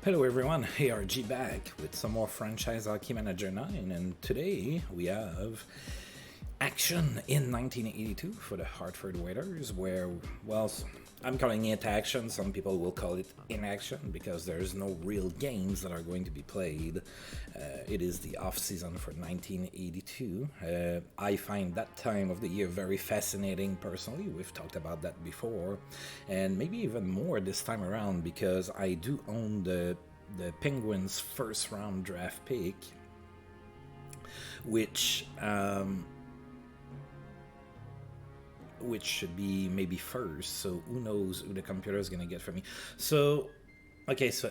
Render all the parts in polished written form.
Hello everyone, ARG back with some more Franchise Hockey Manager 9, and today we have action in 1982 for the Hartford Whalers, where, well, I'm calling it action, some people will call it inaction, because there's no real games that are going to be played. It is the off-season for 1982. I find that time of the year very fascinating personally. We've talked about that before, and maybe even more this time around, because I do own the Penguins' first round draft pick, which should be maybe first, so who knows who the computer is gonna get for me. So okay, so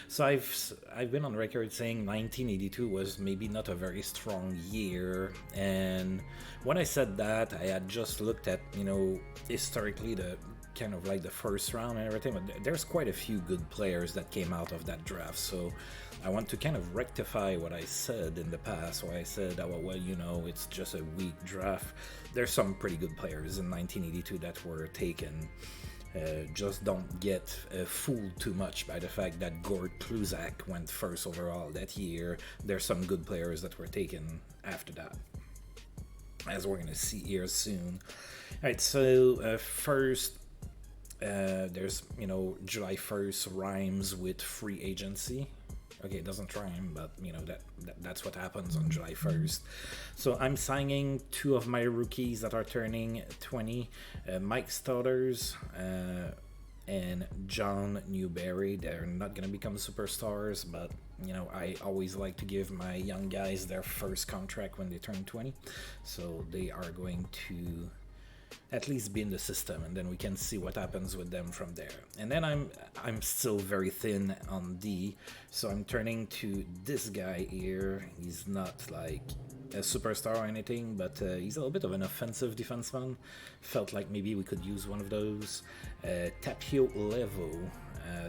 so I've been on record saying 1982 was maybe not a very strong year, and when I said that, I had just looked at, historically the kind of like the first round and everything, but there's quite a few good players that came out of that draft. So I want to kind of rectify what I said in the past, where I said, oh, well, it's just a weak draft. There's some pretty good players in 1982 that were taken. Just don't get fooled too much by the fact that Gord Kluzak went first overall that year. There's some good players that were taken after that, as we're going to see here soon. All right, so first, there's, July 1st rhymes with free agency. Okay, it doesn't rhyme, but that's what happens on July 1st. So I'm signing two of my rookies that are turning 20, Mike Stodders and John Newberry. They're not going to become superstars, but I always like to give my young guys their first contract when they turn 20. So they are going to at least be in the system, and then we can see what happens with them from there. And then I'm still very thin on D, so I'm turning to this guy here. He's not like a superstar or anything, but he's a little bit of an offensive defenseman. Felt like maybe we could use one of those. Tapio Levo.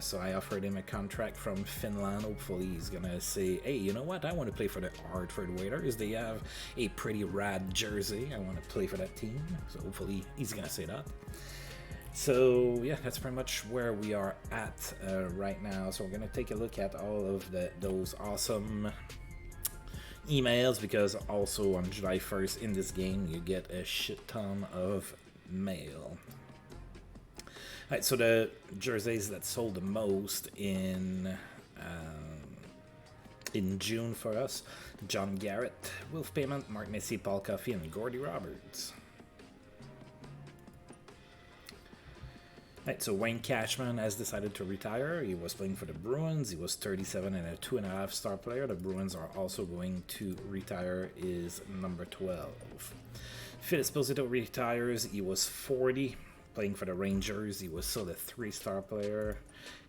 So I offered him a contract from Finland. Hopefully he's gonna say, hey, you know what, I want to play for the Hartford Whalers. They have a pretty rad jersey. I want to play for that team. So hopefully he's gonna say that. So yeah, that's pretty much where we are at right now. So we're gonna take a look at all of those awesome emails, because also on July 1st in this game you get a shit ton of mail. Alright, so the jerseys that sold the most in June for us: John Garrett, Wolf Payment, Mark Messier, Paul Coffey, and Gordy Roberts. Alright, so Wayne Cashman has decided to retire. He was playing for the Bruins. He was 37 and a 2.5 star player. The Bruins are also going to retire his number 12. Phil Esposito retires. He was 40. Playing for the Rangers, he was still a 3-star player.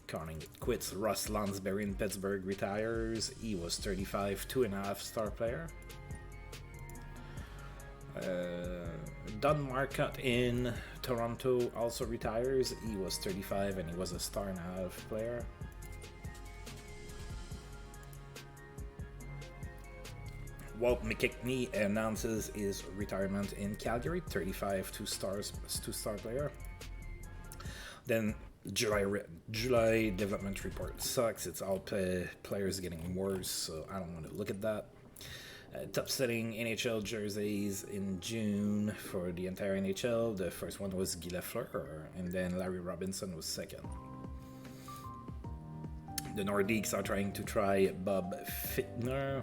Calling it quits. Russ Lonsberry in Pittsburgh retires. He was 35, 2.5 star player. Don Marcotte in Toronto also retires. He was 35 and he was a 1.5 star player. Walt McKechnie announces his retirement in Calgary, 35, 2-star player. Then July development report sucks. It's all players getting worse, so I don't want to look at that. Top selling NHL jerseys in June for the entire NHL. The first one was Guy Lafleur, and then Larry Robinson was second. The Nordiques are trying to try Bob Fittner.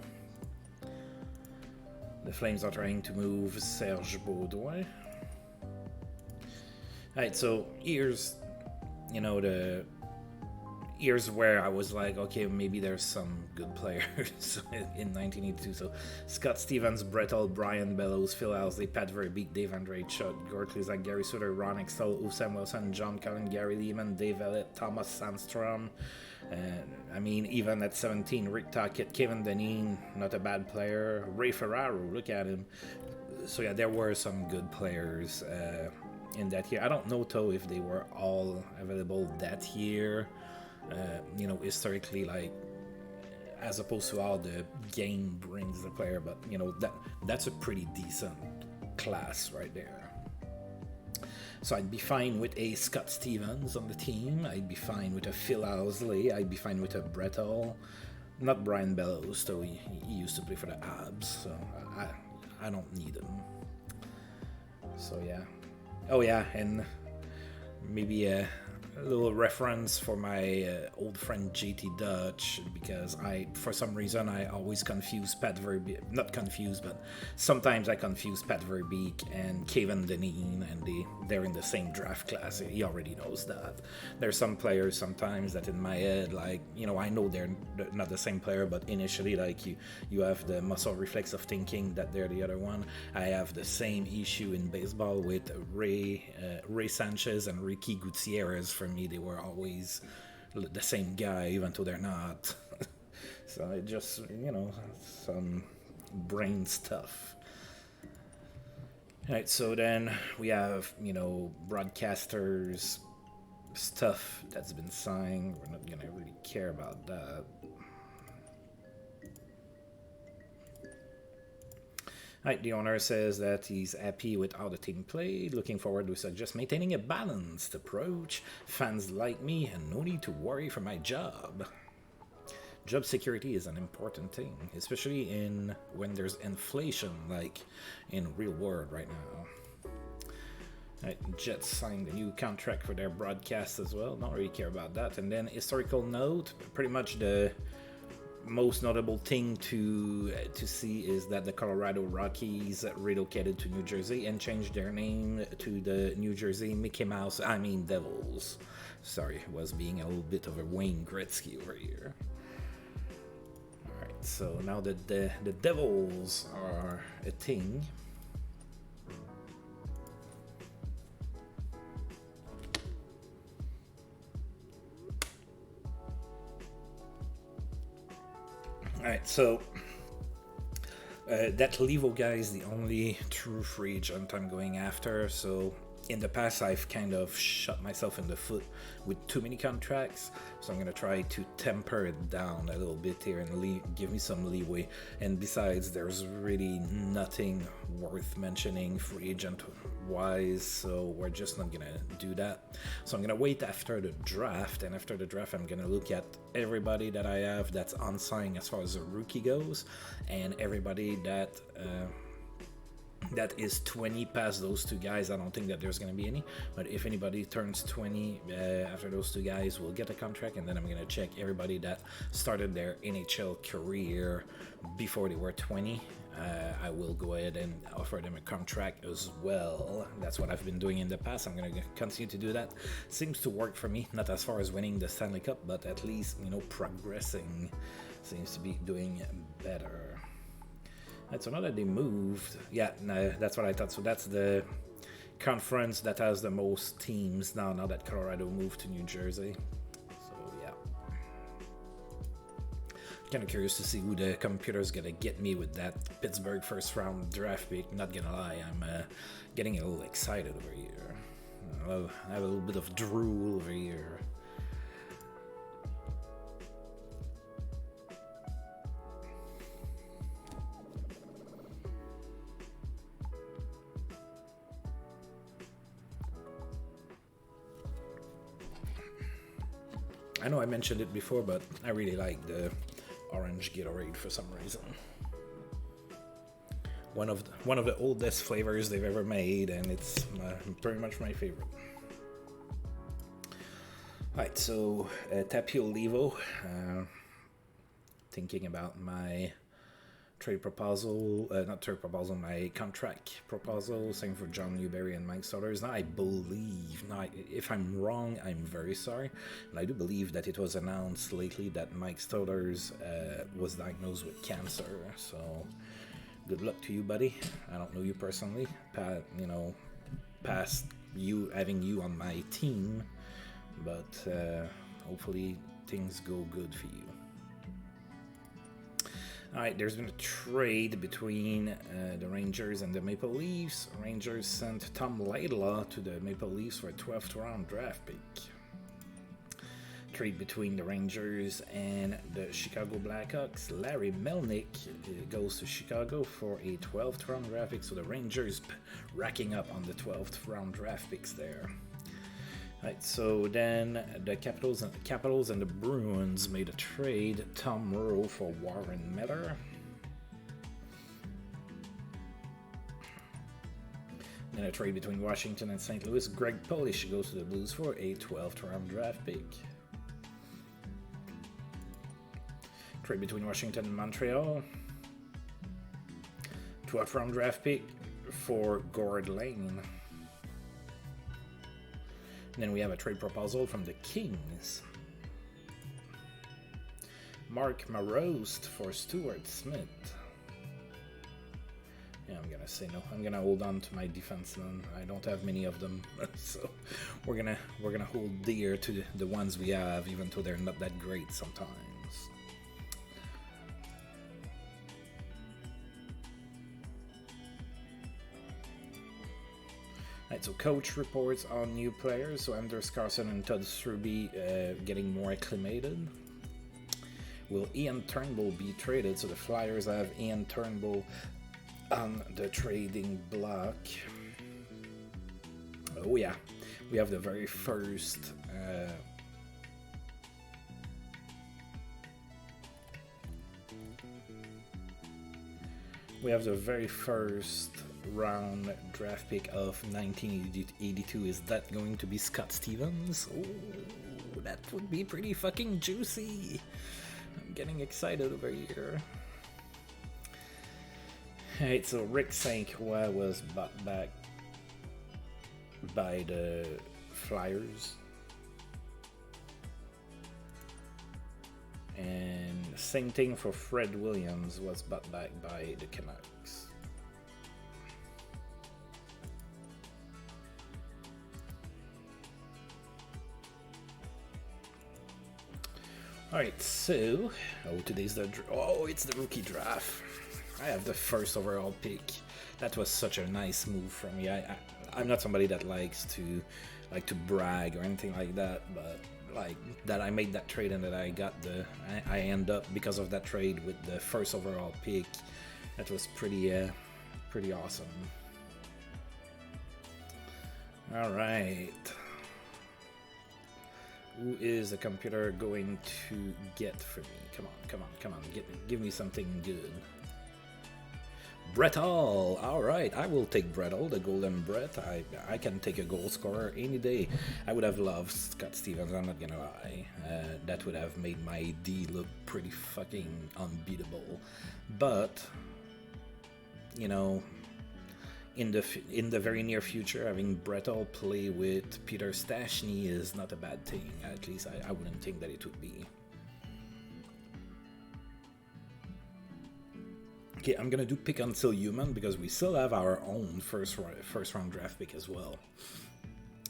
The Flames are trying to move Serge Baudouin. Alright, so here's where I was like, okay, maybe there's some good players in 1982. So Scott Stevens, Brett Hull, Brian Bellows, Phil Housley, Pat Verbeek, Dave Andrei, Chuck Gord Kluzak, Gary Suter, Ron Extell, Sam Wilson, John Cullen, Gary Lehman, Dave Ellett, Thomas Sandstrom. Even at 17, Rick Tocchet, Kevin Deneen, not a bad player. Ray Ferraro, look at him. So yeah, there were some good players in that year. I don't know though if they were all available that year. Historically, like, as opposed to how the game brings the player, but that's a pretty decent class right there. So I'd be fine with a Scott Stevens on the team. I'd be fine with a Phil Housley. I'd be fine with a Brett Hall. Not Brian Bellows, though he used to play for the Abs, so I don't need him. So yeah. Oh yeah, and maybe a little reference for my old friend JT Dutch, because for some reason I always confuse Pat Verbeek, not confused, but sometimes I confuse Pat Verbeek and Kevin Deneen, and they're in the same draft class. He already knows that. There's some players sometimes that in my head, like, I know they're not the same player, but initially, like, you have the muscle reflex of thinking that they're the other one. I have the same issue in baseball with Ray Sanchez and Ricky Gutierrez. For me, they were always the same guy, even though they're not. So it just, some brain stuff. Alright, so then we have, broadcasters stuff that's been signed. We're not gonna really care about that. Right, the owner says that he's happy with how the team played, looking forward to just maintaining a balanced approach. Fans like me and no need to worry for my job. Job security is an important thing, especially when there's inflation, like in real world right now. Right, Jets signed a new contract for their broadcast as well. Don't really care about that. And then historical note, pretty much the most notable thing to see is that the Colorado Rockies relocated to New Jersey and changed their name to the New Jersey Devils. Sorry, was being a little bit of a Wayne Gretzky over here. Alright, so now that the Devils are a thing. Alright, so that Levo guy is the only true free agent I'm going after. So in the past, I've kind of shot myself in the foot with too many contracts. So I'm going to try to temper it down a little bit here and give me some leeway. And besides, there's really nothing worth mentioning free agent wise, so we're just not going to do that. So I'm going to wait after the draft, and after the draft I'm going to look at everybody that I have that's unsigned as far as a rookie goes, and everybody that is 20 past those two guys. I don't think that there's going to be any, but if anybody turns 20 after those two guys, will get a contract. And then I'm going to check everybody that started their NHL career before they were 20. I will go ahead and offer them a contract as well. That's what I've been doing in the past. I'm going to continue to do that. Seems to work for me, not as far as winning the Stanley Cup, but at least, progressing. Seems to be doing better. So now that they moved, that's what I thought. So that's the conference that has the most teams now that Colorado moved to New Jersey. So yeah, kind of curious to see who the computer's gonna get me with that Pittsburgh first round draft pick. Not gonna lie, I'm getting a little excited over here. I have a little bit of drool over here. I know I mentioned it before, but I really like the orange Gatorade for some reason. One of the oldest flavors they've ever made, and it's pretty much my favorite. Alright, so Tapio Levo, thinking about my my contract proposal, same for John Newberry and Mike Stodders. Now I believe, if I'm wrong, I'm very sorry, but I do believe that it was announced lately that Mike Stodders was diagnosed with cancer, so good luck to you, buddy. I don't know you personally, past having you on my team, but hopefully things go good for you. Alright, there's been a trade between the Rangers and the Maple Leafs. Rangers sent Tom Laidlaw to the Maple Leafs for a 12th round draft pick. trade between the Rangers and the Chicago Blackhawks. Larry Melnick goes to Chicago for a 12th round draft pick. So the Rangers racking up on the 12th round draft picks there. Right, so then the Capitals and the Bruins made a trade. Tom Morrow for Warren Miller. Then a trade between Washington and St. Louis. Greg Polish goes to the Blues for a 12th round draft pick. Trade between Washington and Montreal. 12th round draft pick for Gord Lane. Then we have a trade proposal from the Kings. Mark Marost for Stuart Smith. Yeah, I'm gonna say no. I'm gonna hold on to my defensemen. I don't have many of them, so we're gonna hold dear to the ones we have, even though they're not that great sometimes. Right, so coach reports on new players. So Anders Carlson and Todd Strube getting more acclimated. Will Ian Turnbull be traded? So the Flyers have Ian Turnbull on the trading block. Oh yeah, we have the very first round draft pick of 1982. Is that going to be Scott Stevens? Oh, that would be pretty fucking juicy. I'm getting excited over here. Alright, so Rick St. Croix was bought back by the Flyers. And same thing for Fred Williams, was bought back by the Canucks. Alright, so today's it's the rookie draft. I have the first overall pick. That was such a nice move from me. I'm not somebody that likes to brag or anything like that, but like that I made that trade and that I end up because of that trade with the first overall pick. That was pretty awesome. All right. Who is the computer going to get for me? Come on. Give me something good. Brett Hall. Alright, I will take Brett Hall, the Golden Brett. I can take a goal scorer any day. I would have loved Scott Stevens, I'm not gonna lie. That would have made my D look pretty fucking unbeatable. But, you know, in the very near future, having Brett Hall play with Peter Stastny is not a bad thing. At least I wouldn't think that it would be. Okay, I'm gonna do pick until human because we still have our own first round draft pick as well.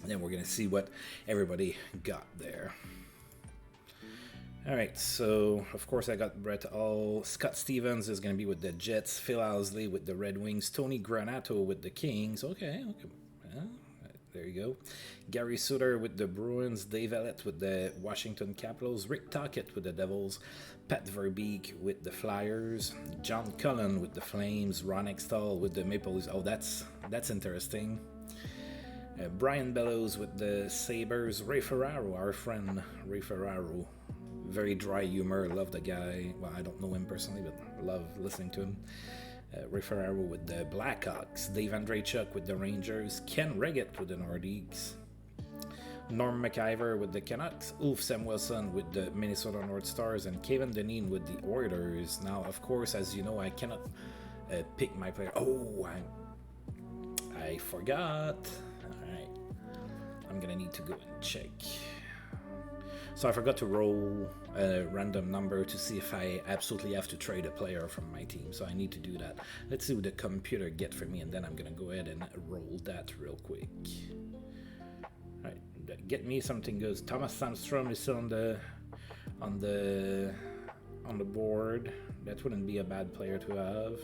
And then we're gonna see what everybody got there. All right, so of course I got Brett Hall. Scott Stevens is gonna be with the Jets. Phil Housley with the Red Wings. Tony Granato with the Kings. Okay. Well, there you go. Gary Suter with the Bruins. Dave Ellett with the Washington Capitals. Rick Tocchet with the Devils. Pat Verbeek with the Flyers. John Cullen with the Flames. Ron Extall with the Maple Leafs. Oh, that's interesting. Brian Bellows with the Sabres. Ray Ferraro, our friend Ray Ferraro. Very dry humor. Love the guy. Well, I don't know him personally, but love listening to him. Ray Ferraro with the Blackhawks. Dave Andreychuk with the Rangers. Ken Reggett with the Nordiques. Norm McIver with the Canucks. Ulf Samuelsson with the Minnesota North Stars. And Kevin Deneen with the Oilers. Now, of course, as you know, I cannot pick my player. Oh, I forgot. Alright. I'm gonna need to go and check. So I forgot to roll a random number to see if I absolutely have to trade a player from my team. So I need to do that. Let's see what the computer get for me, and then I'm gonna go ahead and roll that real quick. Alright, get me something good. Thomas Sandstrom is still on the board. That wouldn't be a bad player to have.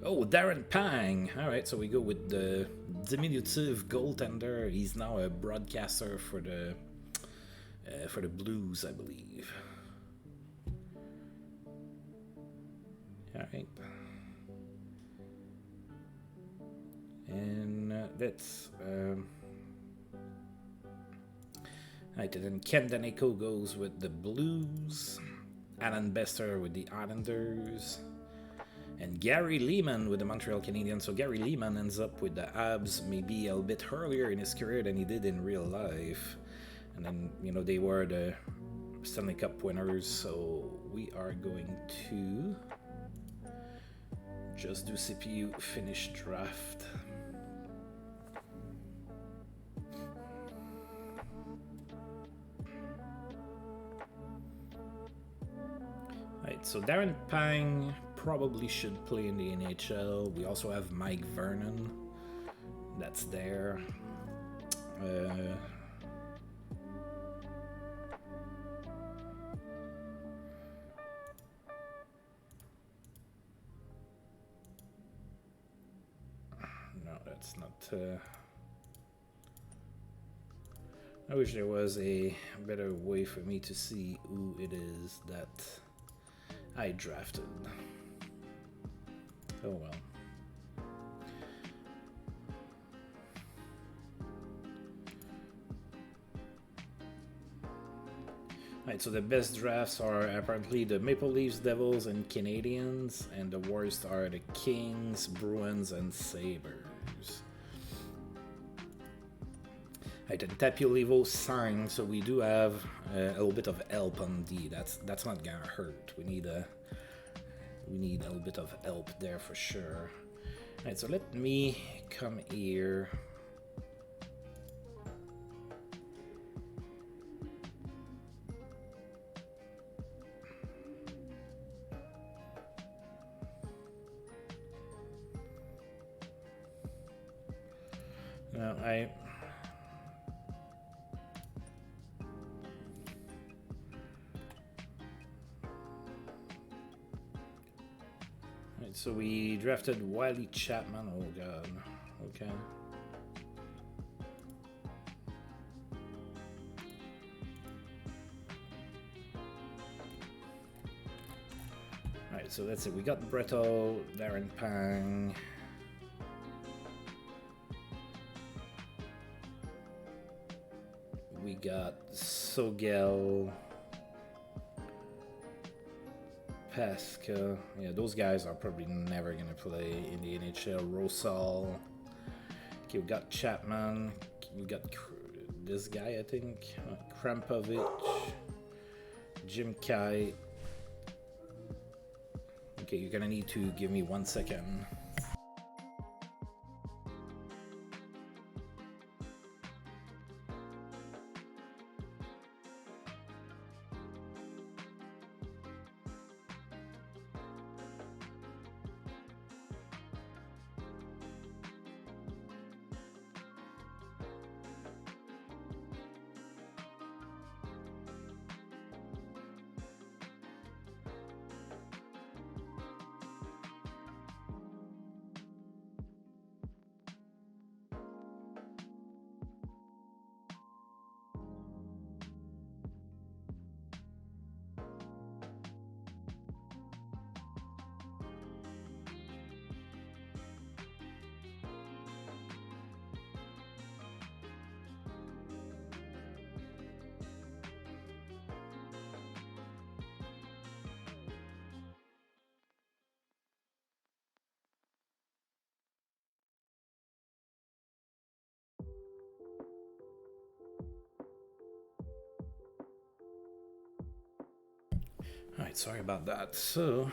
Oh, Darren Pang. Alright, so we go with the diminutive goaltender. He's now a broadcaster for the for the Blues, I believe. All right. And that's... Right, and then Ken Daneyko goes with the Blues. Alan Bester with the Islanders. And Gary Leeman with the Montreal Canadiens. So Gary Leeman ends up with the Habs maybe a bit earlier in his career than he did in real life. And then, you know, they were the Stanley Cup winners. So we are going to just do CPU finish draft. Right, so Darren Pang probably should play in the NHL. We also have Mike Vernon. That's there. No, that's not... I wish there was a better way for me to see who it is that I drafted. Oh well. Right, so the best drafts are apparently the Maple Leafs, Devils, and Canadiens, and the worst are the Kings, Bruins, and Sabres. Right, and Tapio signed, so we do have a little bit of help on D. That's not gonna hurt. We need a little bit of help there for sure. Right, so let me come here. No, Right, so we drafted Wiley Chapman. Oh god. Okay. Alright, so that's it. We got Bretto, Darren Pang. We got Sogel, Pasca. Yeah, those guys are probably never going to play in the NHL. Rosal. Okay, we got Chapman. We got this guy, I think. Krampovich. Jim Kai. Okay, you're going to need to give me 1 second. Alright, sorry about that. So,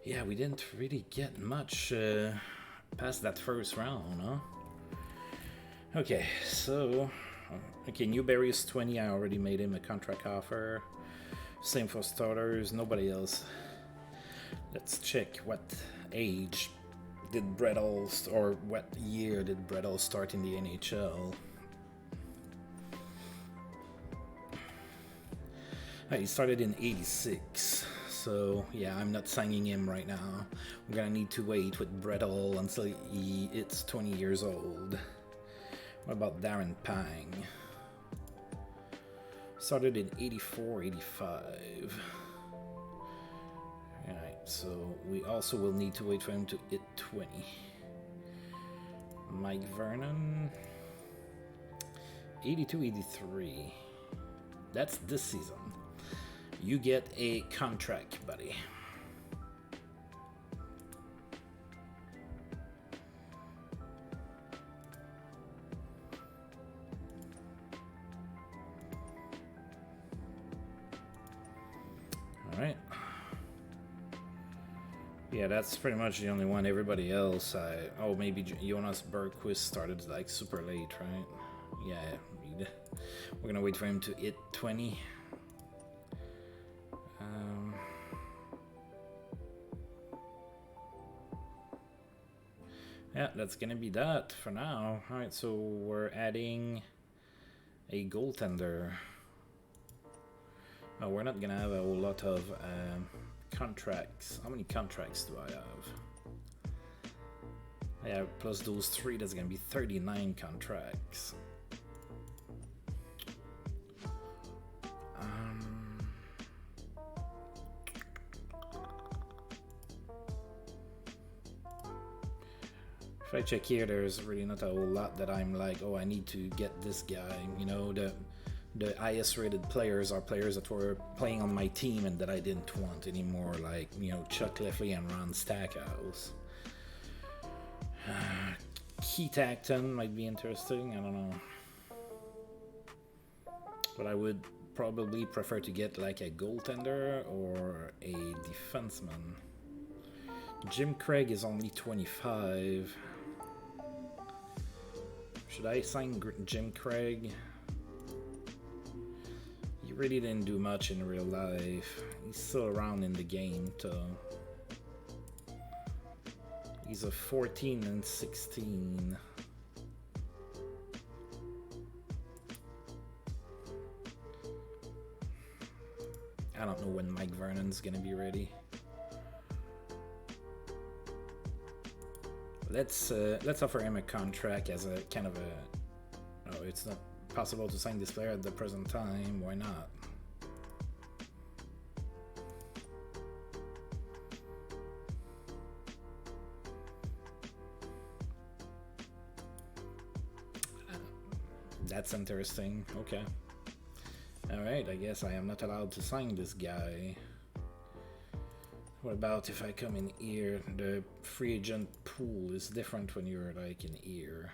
yeah, we didn't really get much past that first round, huh? Okay, so, okay, Newberry's 20. I already made him a contract offer. Same for starters, nobody else. Let's check what age did Brettle, or what year did Brettle start in the NHL. He started in 86, so yeah, I'm not signing him right now. We're gonna need to wait with Brettle until he hits 20 years old. What about Darren Pang? Started in 84, 85. Alright, so we also will need to wait for him to hit 20. Mike Vernon, 82, 83. That's this season. You get a contract, buddy. Alright. Yeah, that's pretty much the only one. Everybody else, oh, maybe Jonas Bergquist started like super late, right? Yeah, we're gonna wait for him to hit 20. Yeah, that's gonna be that for now. Alright, so we're adding a goaltender. Oh, we're not gonna have a whole lot of contracts. How many contracts do I have? Yeah, plus those 3, that's gonna be 39 contracts. If I check here, there's really not a whole lot that I'm like, oh, I need to get this guy. You know, the highest rated players are players that were playing on my team and that I didn't want anymore, like, you know, Chuck Leffley and Ron Stackhouse. Keith Acton might be interesting, I don't know. But I would probably prefer to get like a goaltender or a defenseman. Jim Craig is only 25. Should I sign Jim Craig? He really didn't do much in real life. He's still around in the game, so he's a 14 and 16. I don't know when Mike Vernon's gonna be ready. Let's offer him a contract as a kind of a. Oh, it's not possible to sign this player at the present time. Why not? That's interesting. Okay. All right. I guess I am not allowed to sign this guy. What about if I come in here? The free agent pool is different when you're like in here.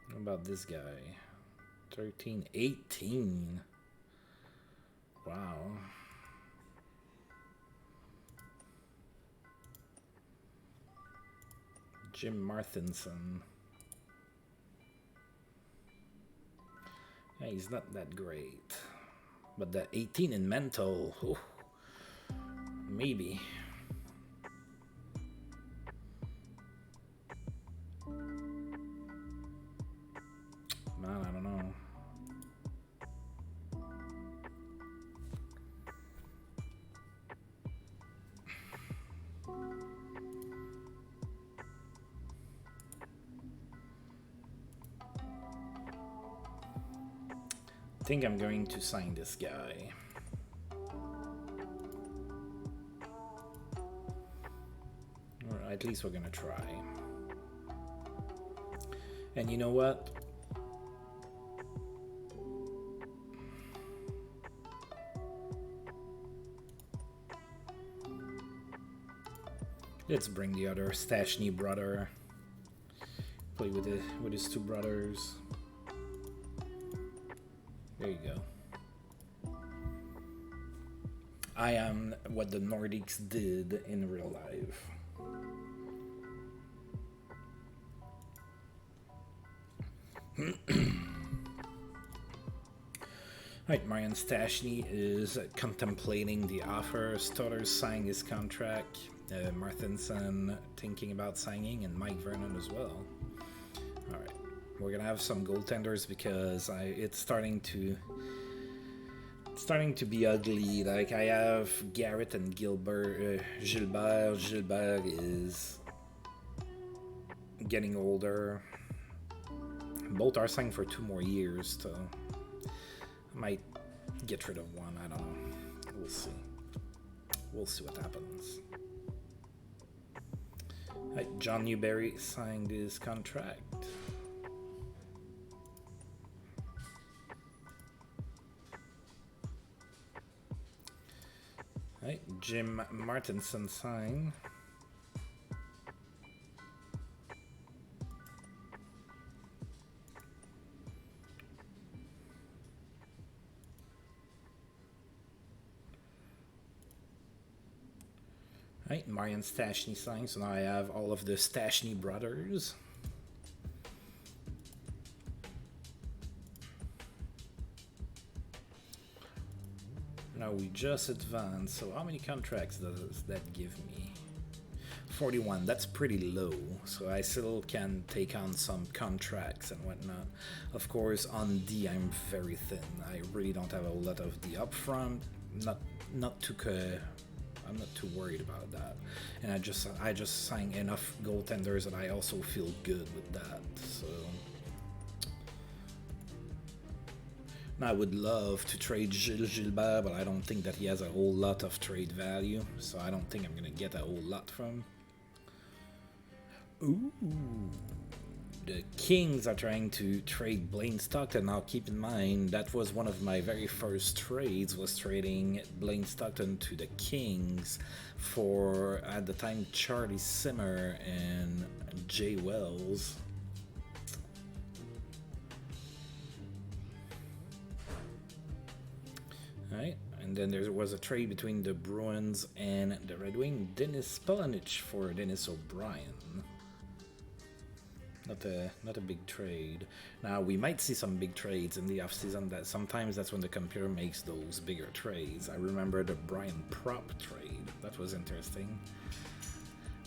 What about this guy? 13, 18. Wow. Jim Marthinson. Yeah, he's not that great. But the 18 in mental, oh, maybe. Man, I don't know. I think I'm going to sign this guy. Or at least we're gonna try. And you know what? Let's bring the other Stashny brother. Play with his two brothers. There you go. I am what the Nordics did in real life. Alright, Marian Stashny is contemplating the offer. Stotter's signing his contract. Marthinson thinking about signing, and Mike Vernon as well. Alright. We're gonna have some goaltenders because it's starting to be ugly. Like, I have Garrett and Gilbert. Gilbert is getting older. Both are signed for 2 more years, so I might get rid of one. I don't know. We'll see. We'll see what happens. Right, John Newberry signed his contract. Right, Jim Martinson signed. Right, Marian Stashny signed, so now I have all of the Stashny brothers. Now we just advanced, so how many contracts does that give me? 41, that's pretty low, so I still can take on some contracts and whatnot. Of course, on D I'm very thin. I really don't have a lot of D up front. I'm not too worried about that, and I just signed enough goaltenders that I also feel good with that. So now I would love to trade Gilles Gilbert, but I don't think that he has a whole lot of trade value, so I don't think I'm gonna get a whole lot from. Ooh. The Kings are trying to trade Blaine Stockton. Now keep in mind, that was one of my very first trades, was trading Blaine Stockton to the Kings for, at the time, Charlie Simmer and Jay Wells. Alright, and then there was a trade between the Bruins and the Red Wings. Dennis Pelanic for Dennis O'Brien. Not a big trade. Now we might see some big trades in the offseason. That sometimes that's when the computer makes those bigger trades. I remember the Brian Prop trade. That was interesting.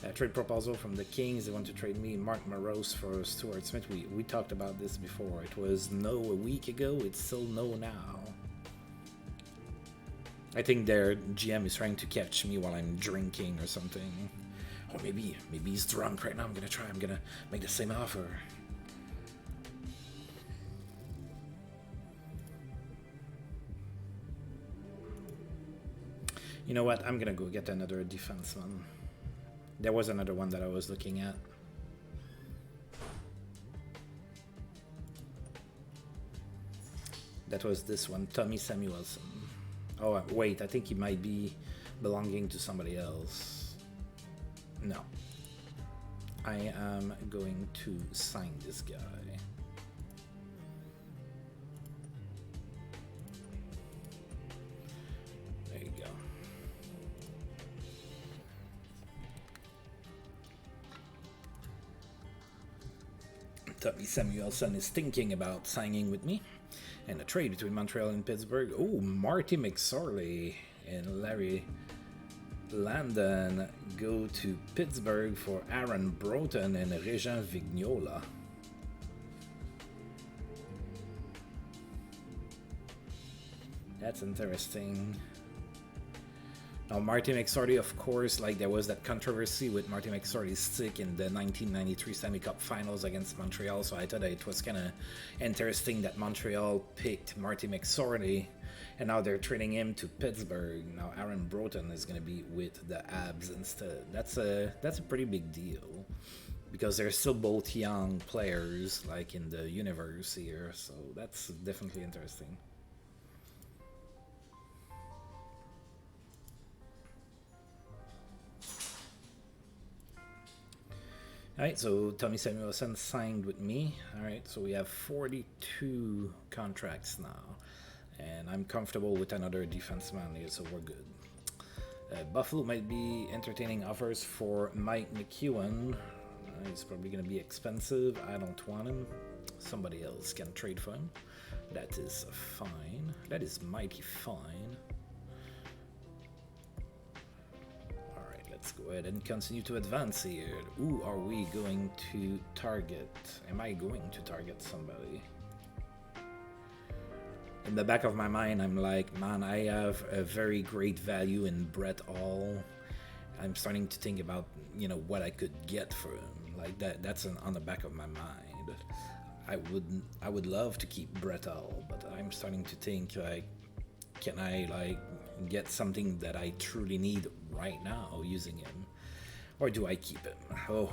A trade proposal from the Kings. They want to trade me Mark Morose for Stuart Smith. We talked about this before. It was no a week ago. It's still no now. I think their GM is trying to catch me while I'm drinking or something. Or maybe he's drunk right now. I'm gonna make the same offer. You know what? I'm gonna go get another defenseman. There was another one that I was looking at. That was this one, Tommy Samuelson. Oh wait, I think he might be belonging to somebody else. No. I am going to sign this guy. There you go. Tommy Samuelson is thinking about signing with me. And a trade between Montreal and Pittsburgh. Oh, Marty McSorley and Larry Landon go to Pittsburgh for Aaron Broughton and Régent Vignola. That's interesting. Now, Marty McSorley, of course, like there was that controversy with Marty McSorley's stick in the 1993 Stanley Cup Finals against Montreal, so I thought it was kind of interesting that Montreal picked Marty McSorley, and now they're trading him to Pittsburgh. Now Aaron Broughton is going to be with the Abs instead. That's a pretty big deal, because they're still both young players, like in the universe here, so that's definitely interesting. Alright, so Tommy Samuelson signed with me. Alright, so we have 42 contracts now. And I'm comfortable with another defenseman here, so we're good. Buffalo might be entertaining offers for Mike McEwen. He's probably going to be expensive. I don't want him. Somebody else can trade for him. That is fine. That is mighty fine. Let's go ahead and continue to advance here. Who are we going to target? Am I going to target somebody? In the back of my mind, I'm like, man, I have a very great value in Brett Hall. I'm starting to think about, what I could get for him. Like that's on the back of my mind. I would love to keep Bretal, but I'm starting to think like, can I like get something that I truly need right now using him, or do I keep him? Oh,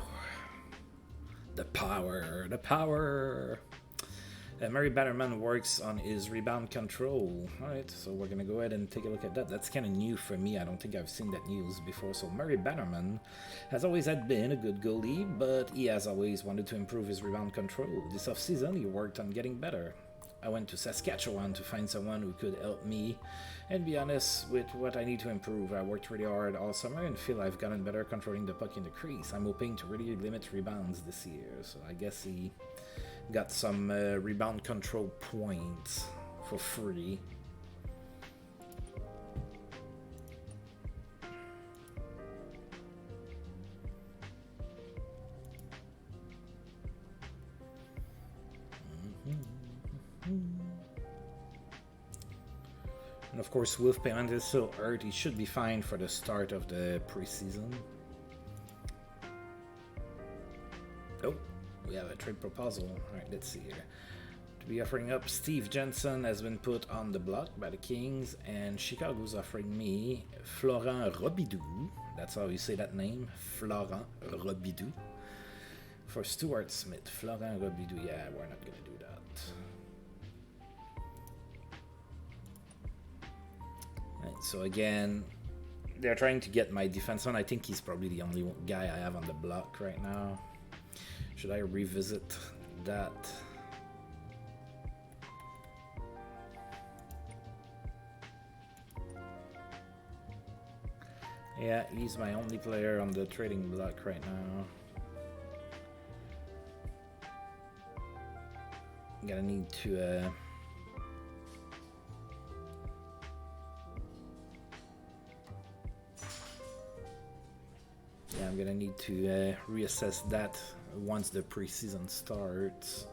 the power, the power. Murray Batterman works on his rebound control. Alright, so we're gonna go ahead and take a look at that. That's kind of new for me. I don't think I've seen that news before. So Murray Batterman has always had been a good goalie, but he has always wanted to improve his rebound control. This offseason, he worked on getting better. I went to Saskatchewan to find someone who could help me and be honest with what I need to improve. I worked really hard all summer and feel I've gotten better controlling the puck in the crease. I'm hoping to really limit rebounds this year. So I guess he got some rebound control points for free. And of course, Wolf Payment is still hurt. He should be fine for the start of the preseason. Oh, we have a trade proposal. Alright, let's see here. To be offering up, Steve Jensen has been put on the block by the Kings, and Chicago's offering me Florent Robidoux. That's how you say that name, Florent Robidoux. For Stuart Smith. Florent Robidoux, yeah, we're not going to do that. Right, so again, they're trying to get my defense on. I think he's probably the only guy I have on the block right now. Should I revisit that? Yeah, he's my only player on the trading block right now. I'm gonna need to I'm gonna need to reassess that once the preseason starts,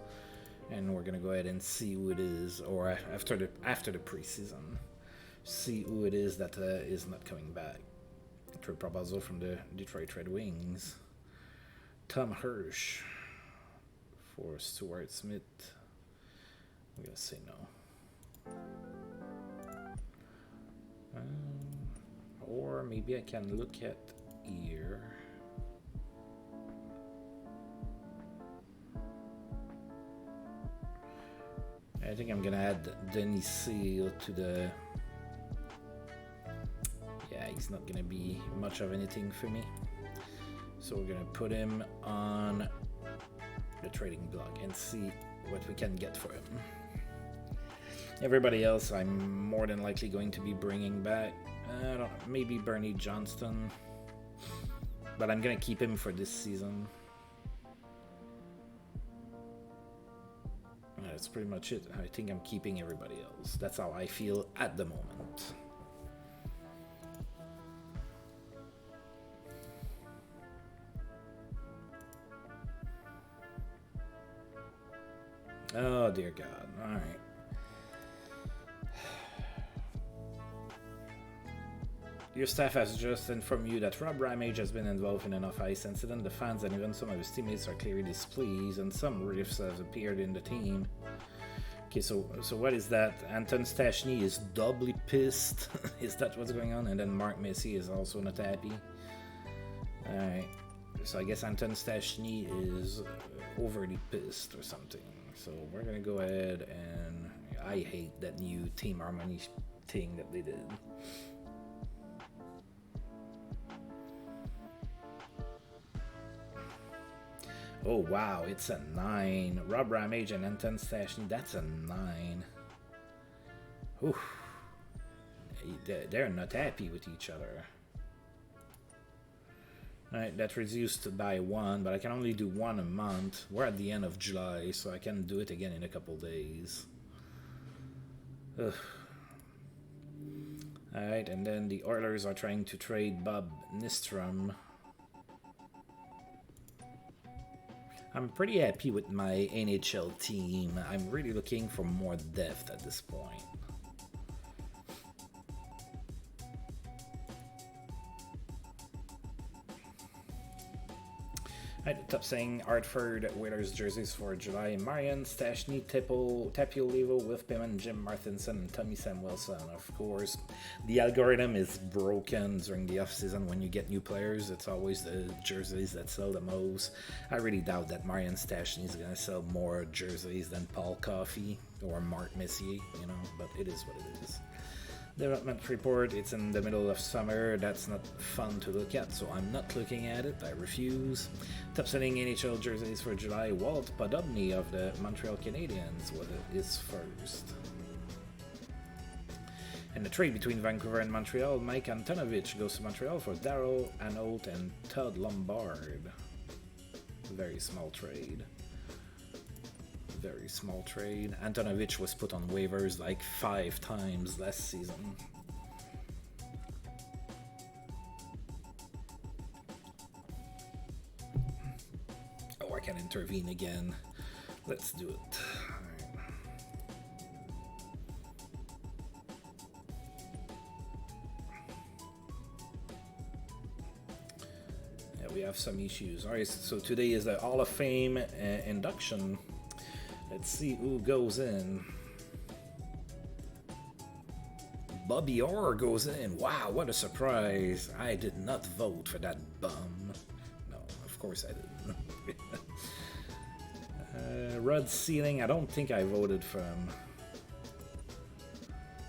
and we're gonna go ahead and see who it is, or after the preseason, see who it is that is not coming back. Trade proposal from the Detroit Red Wings. Tom Hirsch for Stuart Smith. I'm gonna say no. Or maybe I can look at here. I think I'm gonna add Denis Seal to the... Yeah, he's not gonna be much of anything for me. So we're gonna put him on the trading block and see what we can get for him. Everybody else I'm more than likely going to be bringing back. I don't know, maybe Bernie Johnston. But I'm gonna keep him for this season. That's pretty much it. I think I'm keeping everybody else. That's how I feel at the moment. Oh dear God. Alright. Your staff has just informed you that Rob Ramage has been involved in an off-ice incident. The fans and even some of his teammates are clearly displeased, and some riffs have appeared in the team. Okay, so what is that? Anton Stashny is doubly pissed. Is that what's going on? And then Mark Messier is also not happy. Alright. So I guess Anton Stashny is overly pissed or something. So we're gonna go ahead and... I hate that new team harmony thing that they did. Oh wow, it's a 9. Rob Ramage and Anton Stashny, that's a 9. Oof. They're not happy with each other. Alright, that reduced by 1, but I can only do 1 a month. We're at the end of July, so I can do it again in a couple days. Ugh. Alright, and then the Oilers are trying to trade Bob Nystrom. I'm pretty happy with my NHL team. I'm really looking for more depth at this point. Right, top saying Hartford Whalers jerseys for July. Marian, Stashny, Tapio Levo, Wilf Payman, Jim Martinson, and Tommy Samuelson. Of course, the algorithm is broken during the off-season when you get new players. It's always the jerseys that sell the most. I really doubt that Marian Stashny is going to sell more jerseys than Paul Coffey or Mark Messier, you know, but it is what it is. Development report, it's in the middle of summer. That's not fun to look at, so I'm not looking at it. I refuse. Top selling NHL jerseys for July. Walt Podobny of the Montreal Canadiens is first. And the trade between Vancouver and Montreal, Mike Antonovich goes to Montreal for Darryl Hanault and Todd Lombard. Very small trade. Very small trade. Antonovich was put on waivers like 5 times last season. Oh, I can intervene again. Let's do it. Yeah, we have some issues. Alright, so today is the Hall of Fame induction. Let's see who goes in. Bobby Orr goes in. Wow, what a surprise. I did not vote for that bum. No, of course I didn't. Rod Sealing, I don't think I voted for him.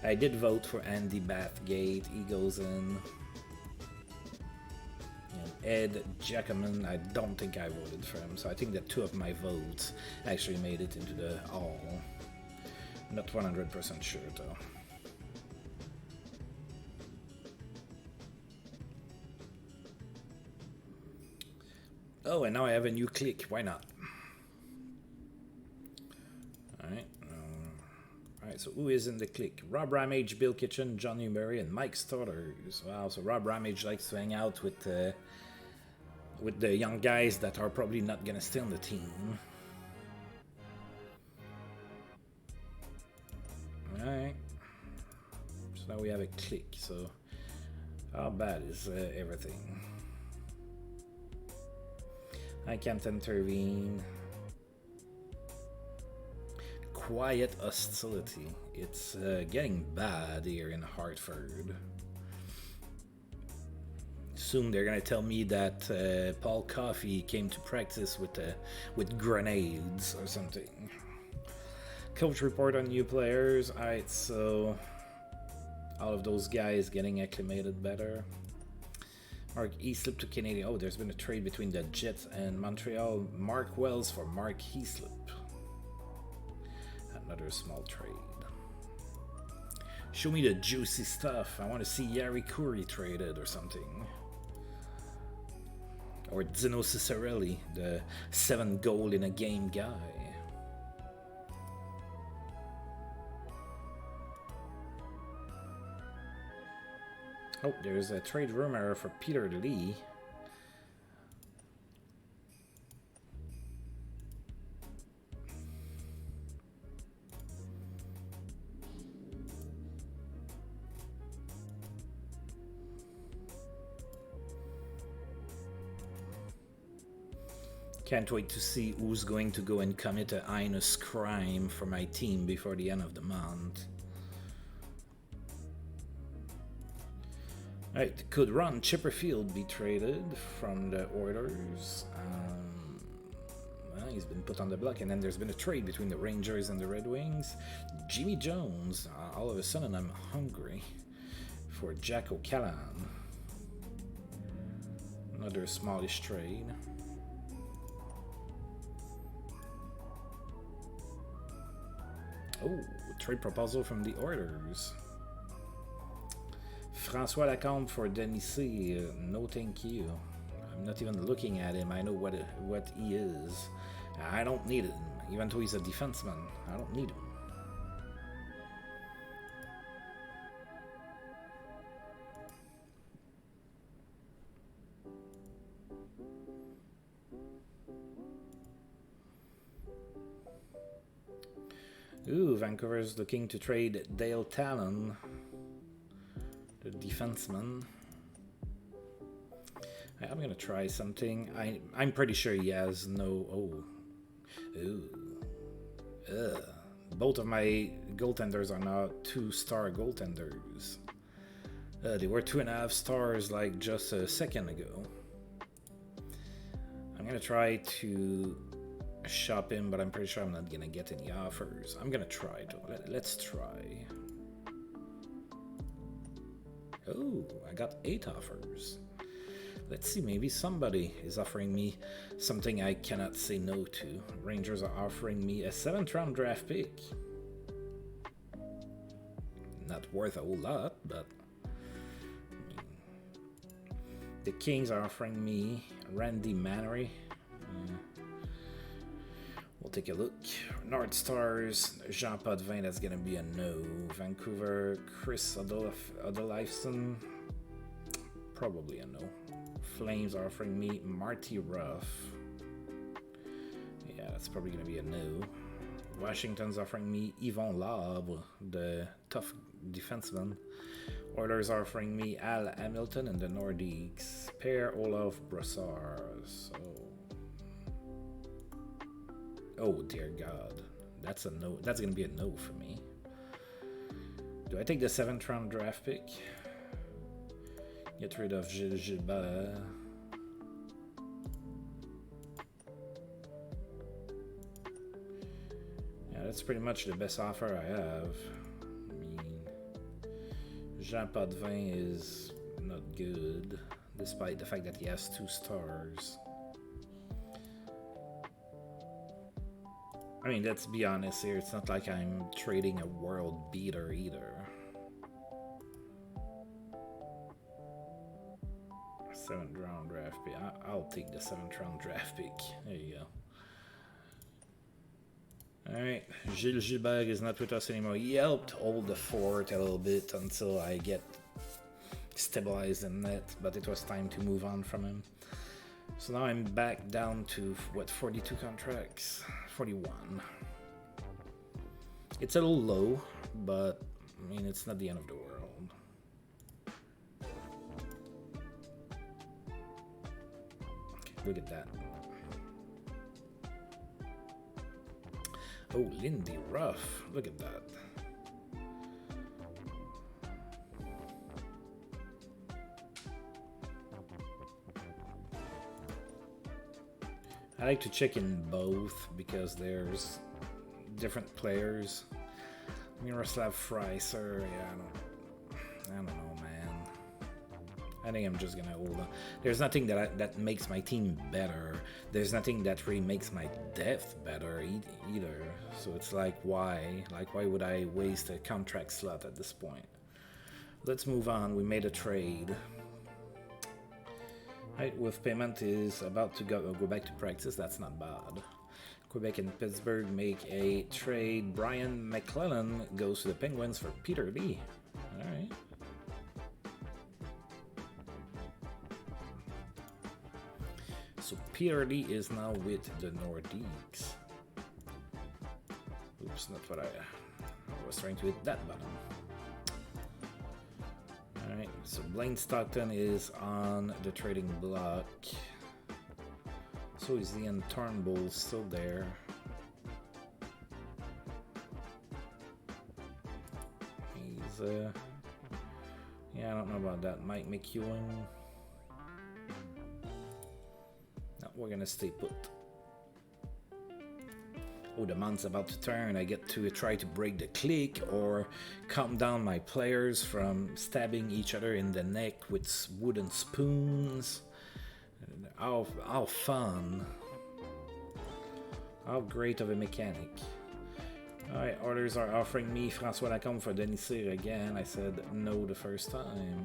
I did vote for Andy Bathgate. He goes in. Ed Jackaman, I don't think I voted for him, so I think that 2 of my votes actually made it into the hall. Not 100% sure though. Oh, and now I have a new click, why not? Alright. Alright, so who is in the click? Rob Ramage, Bill Kitchen, John Newberry, and Mike Stodders. Wow, so Rob Ramage likes to hang out with the young guys that are probably not gonna stay on the team. Alright. So now we have a click, so how bad is everything? I can't intervene. Quiet hostility. It's getting bad here in Hartford. Soon they're gonna tell me that Paul Coffey came to practice with grenades or something. Coach report on new players. Alright, so all of those guys getting acclimated better. Mark Heaslip to Canadian. Oh, there's been a trade between the Jets and Montreal. Mark Wells for Mark Heaslip. Another small trade. Show me the juicy stuff. I want to see Yari Kuri traded or something. Or Dino Cicerelli, the 7 goal in a game guy. Oh, there's a trade rumor for Peter Lee. Can't wait to see who's going to go and commit a heinous crime for my team before the end of the month. Alright, could Ron Chipperfield be traded from the Oilers? Well, he's been put on the block, and then there's been a trade between the Rangers and the Red Wings. Jimmy Jones, all of a sudden I'm hungry for Jack O'Callaghan. Another smallish trade. Oh, trade proposal from the Oilers. François Lacombe for Denis C. No thank you. I'm not even looking at him. I know what he is. I don't need him. Even though he's a defenseman, I don't need him. Ooh, Vancouver's looking to trade Dale Talon, the defenseman. I'm gonna try something. I'm pretty sure he has no. Oh, ooh, ugh. Both of my goaltenders are now 2-star goaltenders. They were 2.5 stars like just a second ago. I'm gonna try to shop him, but I'm pretty sure I'm not gonna get any offers. I'm gonna try though. Let's try. Oh, I got 8 offers. Let's see, maybe somebody is offering me something I cannot say no to. Rangers are offering me a 7th round draft pick. Not worth a whole lot, but the Kings are offering me Randy Mannery. We'll take a look. North Stars, Jean Potvin, that's gonna be a no. Vancouver, Chris Odolifson, probably a no. Flames are offering me Marty Ruff. Yeah, that's probably gonna be a no. Washington's offering me Yvon Labre, the tough defenseman. Oilers are offering me Al Hamilton in the Nordiques. Per-Olof Brassard. Oh dear God, that's a no. That's gonna be a no for me. Do I take the 7th round draft pick? Get rid of Gilles Gilbert. Yeah, that's pretty much the best offer I have. I mean, Jean Potvin is not good, despite the fact that he has 2 stars. I mean, let's be honest here, it's not like I'm trading a world beater either. 7th round draft pick. I'll take the 7th round draft pick. There you go. Alright, Gilles Gilbert is not with us anymore. He helped hold the fort a little bit until I get stabilized in net, but it was time to move on from him. So now I'm back down to, what, 42 contracts? 41. It's a little low, but, I mean, it's not the end of the world. Okay, look at that. Oh, Lindy Ruff. Look at that. I like to check in both because there's different players. Miroslav Freiser, yeah, I don't know, man. I think I'm just gonna hold on. There's nothing that makes my team better. There's nothing that really makes my depth better either. So it's like, why? Like, why would I waste a contract slot at this point? Let's move on. We made a trade. Height with payment is about to go back to practice. That's not bad. Quebec and Pittsburgh make a trade. Brian McClellan goes to the Penguins for Peter Lee. All right. So Peter Lee is now with the Nordiques. Oops, not what I was trying to hit that button. Alright, so Blaine Stockton is on the trading block. So is Ian Turnbull still there? He's, yeah, I don't know about that. Mike McEwen. No, we're gonna stay put. Oh, the month's about to turn. I get to try to break the click or calm down my players from stabbing each other in the neck with wooden spoons. How fun. How great of a mechanic. Alright, orders are offering me François Lacombe for Denis Cyr again. I said no the first time.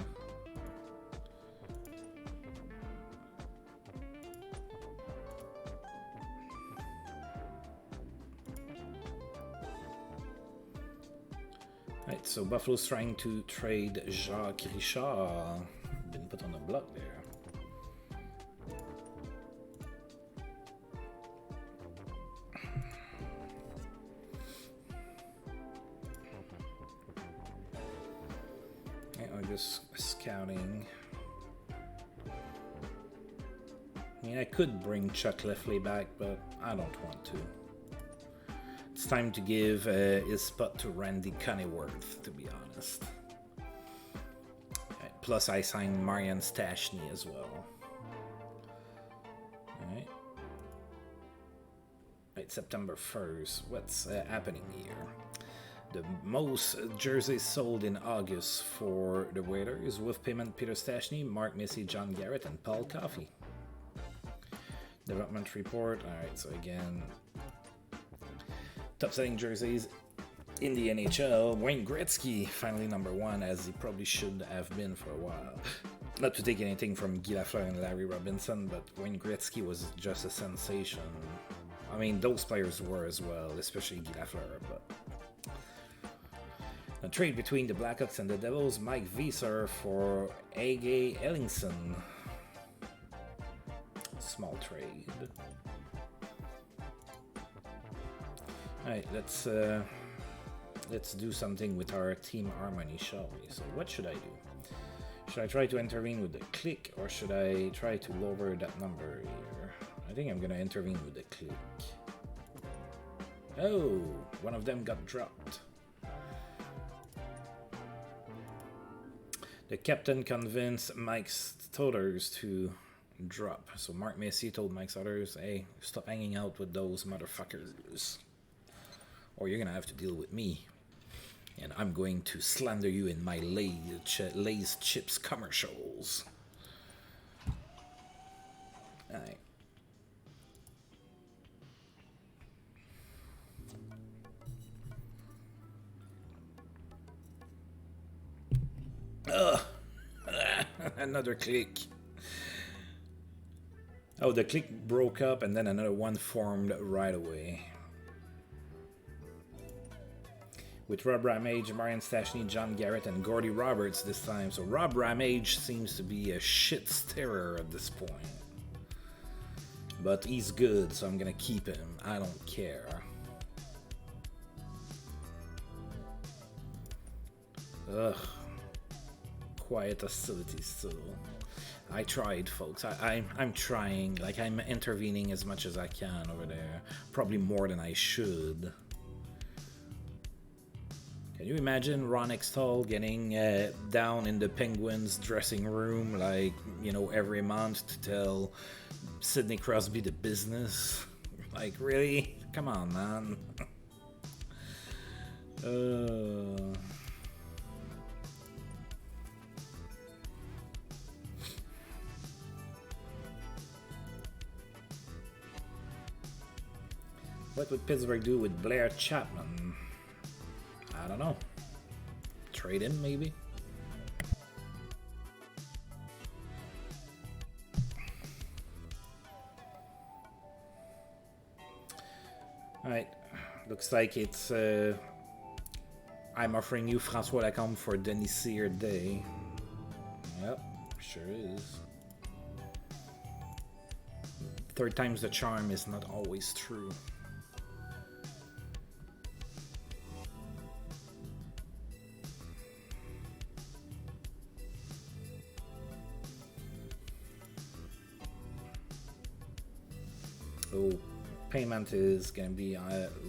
Right, so Buffalo's trying to trade Jacques Richard. Been put on the block there. Yeah, I'm just scouting. I mean, I could bring Chuck Lefley back, but I don't want to. It's time to give his spot to Randy Cunneyworth, to be honest. Plus, I signed Marian Stashny as well. Alright. Right, September 1st. What's happening here? The most jerseys sold in August for the Whalers with payment Peter Stashny, Mark Missy, John Garrett, and Paul Coffey. Development report. Alright, so again, top selling jerseys in the NHL. Wayne Gretzky, finally number 1, as he probably should have been for a while. Not to take anything from Guy Lafleur and Larry Robinson, but Wayne Gretzky was just a sensation. I mean, those players were as well, especially Guy Lafleur, but... A trade between the Blackhawks and the Devils, Mike Wieser for A.G. Ellingson. Small trade. Alright, let's do something with our team harmony, shall we? So what should I do? Should I try to intervene with the click, or should I try to lower that number here? I think I'm gonna intervene with the click. Oh, one of them got dropped. The captain convinced Mike Stodders to drop. So Mark Messier told Mike Stodders, hey, stop hanging out with those motherfuckers, or you're gonna have to deal with me. And I'm going to slander you in my Lay's Chips commercials. Alright. Ugh. Another click. Oh, the click broke up and then another one formed right away. With Rob Ramage, Marian Stashny, John Garrett, and Gordy Roberts this time. So Rob Ramage seems to be a shit stirrer at this point. But he's good, so I'm gonna keep him. I don't care. Ugh. Quiet hostility still. I tried, folks. I'm trying. Like, I'm intervening as much as I can over there. Probably more than I should. Can you imagine Ron Extall getting down in the Penguins dressing room, like, you know, every month to tell Sidney Crosby the business? Like, really? Come on, man. What would Pittsburgh do with Blair Chapman? I don't know. Trade him, maybe? Alright. Looks like it's... I'm offering you François Lacombe for Denis Sear Day. Yep, sure is. Third time's the charm is not always true. So payment is going to be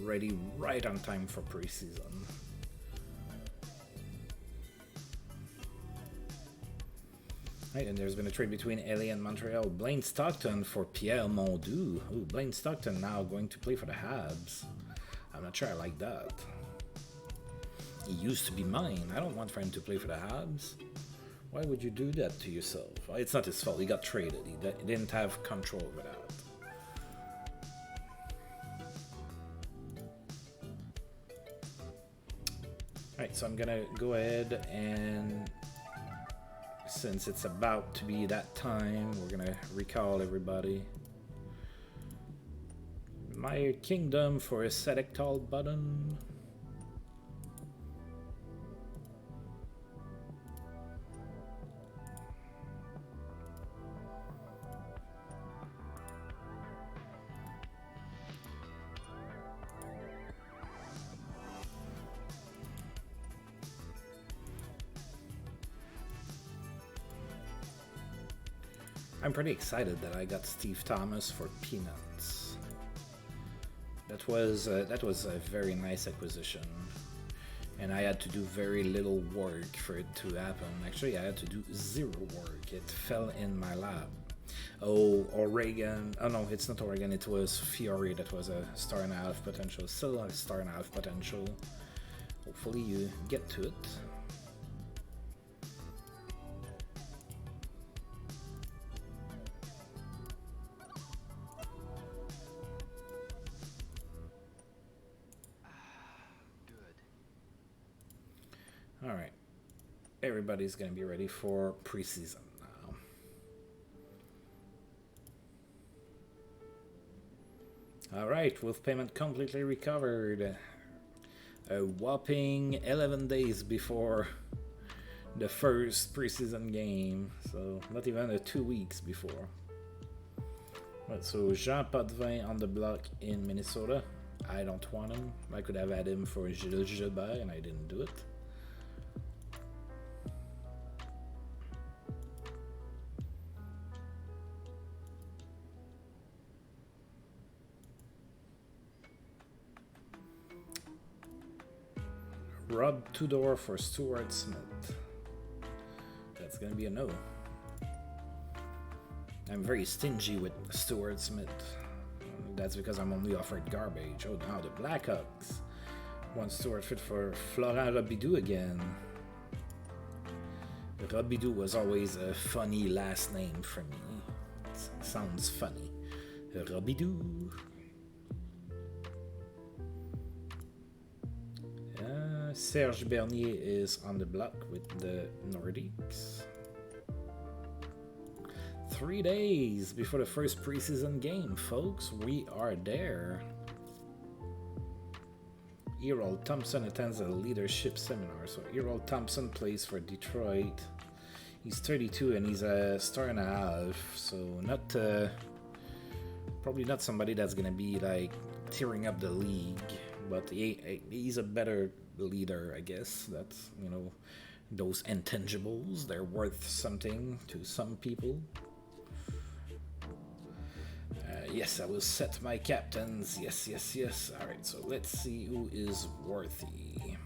ready right on time for preseason. Right, and there's been a trade between LA and Montreal. Blaine Stockton for Pierre Mondoux. Ooh, Blaine Stockton now going to play for the Habs. I'm not sure I like that. He used to be mine. I don't want for him to play for the Habs. Why would you do that to yourself? Well, it's not his fault. He got traded. He didn't have control over that. Alright, so I'm gonna go ahead and, since it's about to be that time, we're gonna recall everybody. My Kingdom for a Sedek Tall button. I'm pretty excited that I got Steve Thomas for peanuts. That was a very nice acquisition, and I had to do very little work for it to happen. Actually, I had to do zero work. It fell in my lap. Oh, Oregon. Oh no, it's not Oregon. It was Fiore that was a star and a half potential. Still a star and a half potential. Hopefully you get to it. All right. Everybody's going to be ready for preseason now. All right, with payment completely recovered. A whopping 11 days before the first preseason game. So not even 2 weeks before. Right, so Jean Potvin on the block in Minnesota. I don't want him. I could have had him for Gilles Gilbert and I didn't do it. Rob Tudor for Stuart Smith. That's gonna be a no. I'm very stingy with Stuart Smith. That's because I'm only offered garbage. Oh, now the Blackhawks want Stuart Smith for Florent Robidoux again. Robidoux was always a funny last name for me. It sounds funny. Robidoux. Serge Bernier is on the block with the Nordiques. 3 days before the first preseason game, folks. We are there. Errol Thompson attends a leadership seminar. So Errol Thompson plays for Detroit. He's 32 and he's a star and a half. So not probably not somebody that's gonna be like tearing up the league, but he's a better leader, I guess. That's, you know, those intangibles, they're worth something to some people. Yes, I will set my captains. Yes. All right, so let's see who is worthy.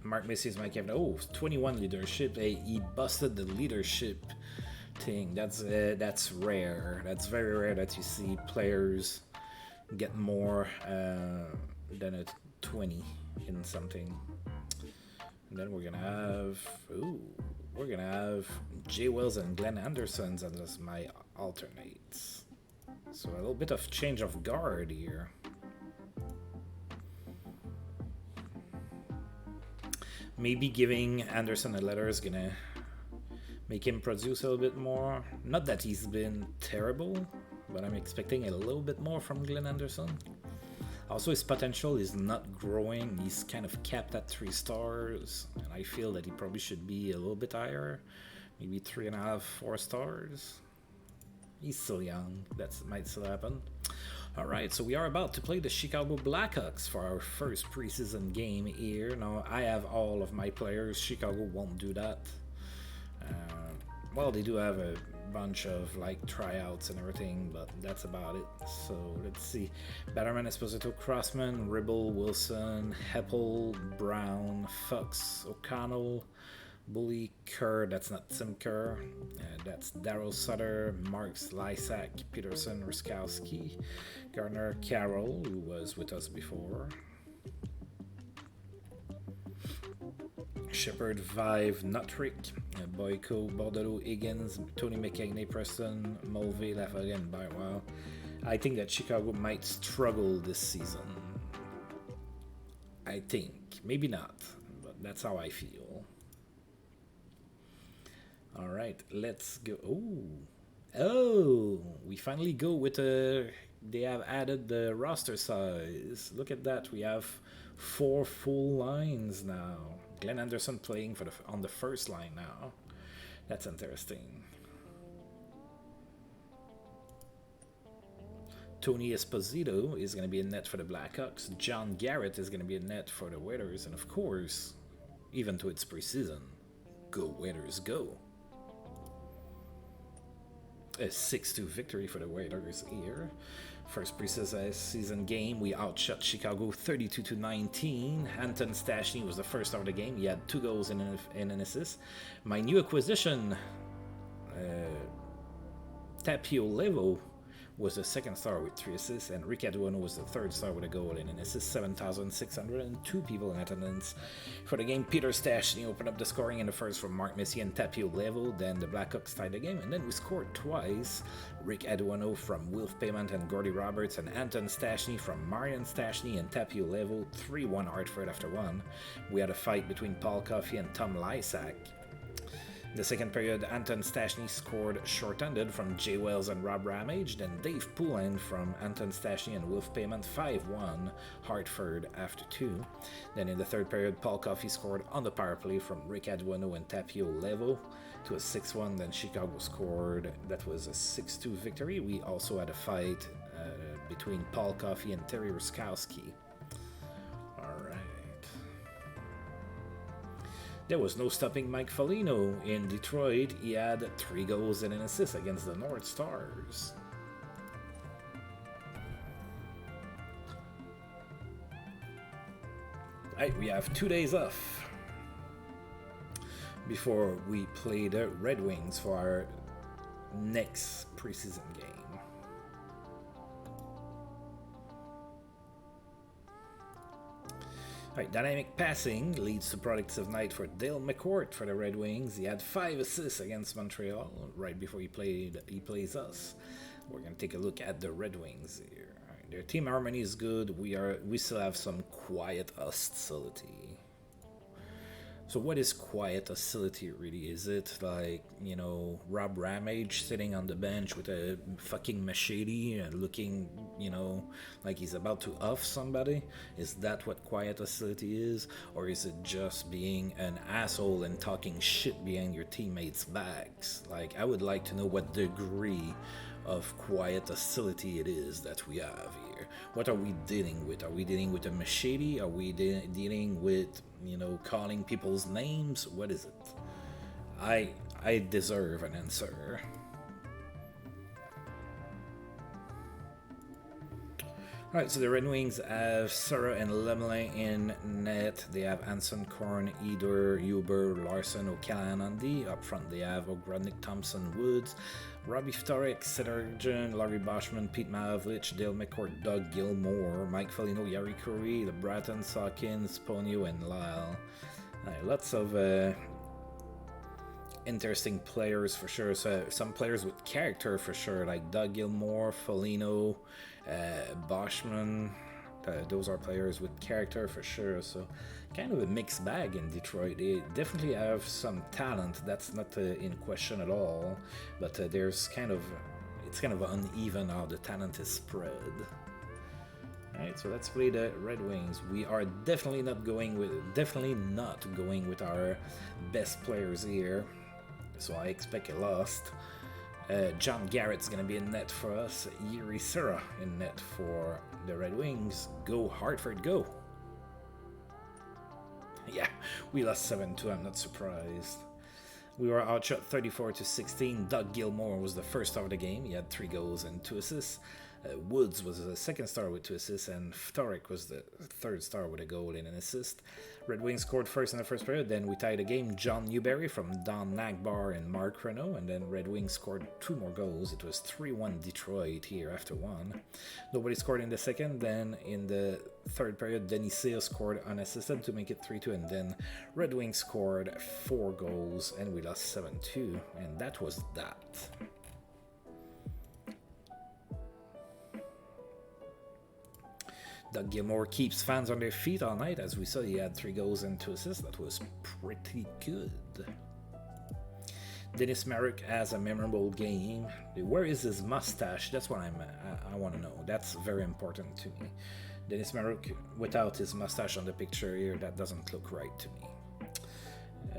Mark Messier is my captain. Oh, 21 leadership. He busted the leadership thing. That's rare. That's very rare that you see players get more than a 20 in something. And then we're gonna have Jay Wells and Glenn Anderson as my alternates. So a little bit of change of guard here. Maybe giving Anderson a letter is gonna make him produce a little bit more. Not that he's been terrible, but I'm expecting a little bit more from Glenn Anderson. Also, his potential is not growing. He's kind of capped at 3 stars, and I feel that he probably should be a little bit higher, maybe 3.5, 4 stars. He's still young. That might still happen. All right, so we are about to play the Chicago Blackhawks for our first preseason game here. Now, I have all of my players. Chicago won't do that. Well, they do have a bunch of like tryouts and everything, but that's about it. So let's see. Batterman, Esposito, Crossman, Ribble, Wilson, Heppel, Brown, Fox, O'Connell, Bully, Kerr. That's not Tim Kerr. That's Daryl Sutter, Marks, Lysak, Peterson, Ruskowski, Gardner, Carroll, who was with us before. Shepard, Vive, Nutrick, Boyko, Bordelot, Higgins, Tony McKegney, Preston, Mulvey, Lafargue, Barwell. I think that Chicago might struggle this season. I think. Maybe not, but that's how I feel. All right, let's go. Oh, we finally go with they have added the roster size. Look at that. We have 4 full lines now. Glenn Anderson playing on the first line now. That's interesting. Tony Esposito is going to be in net for the Blackhawks. John Garrett is going to be in net for the Oilers. And of course, even to its preseason, Go Waiters, go. A 6-2 victory for the Waiters here. First preseason game, we outshot Chicago 32-19. Anton Stastny was the first star of the game. He had 2 goals and an assist. My new acquisition, Tapio Levo, was the second star with 3 assists, and Rick Aduano was the third star with a goal and an assist. 7,602 people in attendance for the game. Peter Stastny opened up the scoring in the first from Mark Messier and Tapio Levo. Then the Blackhawks tied the game, and then we scored twice. Rick Aduano from Wilf Payment and Gordy Roberts, and Anton Stastny from Marian Stastny and Tapio Levo. 3-1 Hartford after 1. We had a fight between Paul Coffey and Tom Lysak. The second period, Anton Stastny scored short-handed from Jay Wells and Rob Ramage, then Dave Poulin from Anton Stastny and Wolf Payment. 5-1 Hartford after 2. Then in the third period, Paul Coffey scored on the power play from Rick Aduano and Tapio Levo to a 6-1. Then Chicago scored. That was a 6-2 victory. We also had a fight between Paul Coffey and Terry Ruskowski. There was no stopping Mike Foligno. In Detroit, he had 3 goals and an assist against the North Stars. Right, we have 2 days off before we play the Red Wings for our next preseason game. Right, dynamic passing leads to productive night for Dale McCourt for the Red Wings. He had 5 assists against Montreal right before he plays us. We're going to take a look at the Red Wings here. Right, their team harmony is good. We still have some quiet hostility. So what is quiet hostility really? Is it like, Rob Ramage sitting on the bench with a fucking machete and looking, like he's about to off somebody? Is that what quiet hostility is? Or is it just being an asshole and talking shit behind your teammates' backs? Like, I would like to know what degree of quiet hostility it is that we have here. What are we dealing with? Are we dealing with a machete? Are we dealing with, calling people's names? What is it? I deserve an answer. Alright, so the Red Wings have Sura and Lemley in net. They have Anson, Korn, Eder, Huber, Larson, O'Callaghan on D. Up front they have Ogrodnik, Thompson, Woods, Robbie Ftorek, Sedergen, Larry Boschman, Pete Maravlich, Dale McCourt, Doug Gilmore, Mike Foligno, Yari Curry, the Bratton, Sawkins, Ponyo, and Lyle. Lots of interesting players for sure. So some players with character for sure, like Doug Gilmore, Foligno, Boschman. Those are players with character for sure. So kind of a mixed bag in Detroit. They definitely have some talent. That's not in question at all. But it's kind of uneven how the talent is spread. Alright, so let's play the Red Wings. We are definitely not going with our best players here. So I expect a loss. John Garrett's going to be in net for us. Yuri Sura in net for the Red Wings. Go Hartford, go! Yeah, we lost 7-2, I'm not surprised. We were outshot 34-16. Doug Gilmore was the first star of the game. He had 3 goals and 2 assists. Woods was the second star with 2 assists, and Ftorek was the third star with a goal and an assist. Red Wings scored first in the first period, then we tied the game. John Newberry from Don Nagbar and Mark Renault, and then Red Wings scored 2 more goals. It was 3-1 Detroit here after 1. Nobody scored in the second. Then in the third period, Denis Sale scored unassisted to make it 3-2, and then Red Wings scored 4 goals, and we lost 7-2, and that was that. Doug Gilmore keeps fans on their feet all night. As we saw, he had 3 goals and 2 assists. That was pretty good. Denis Marek has a memorable game. Where is his mustache? That's what I want to know. That's very important to me. Denis Marek without his mustache on the picture here, that doesn't look right to me.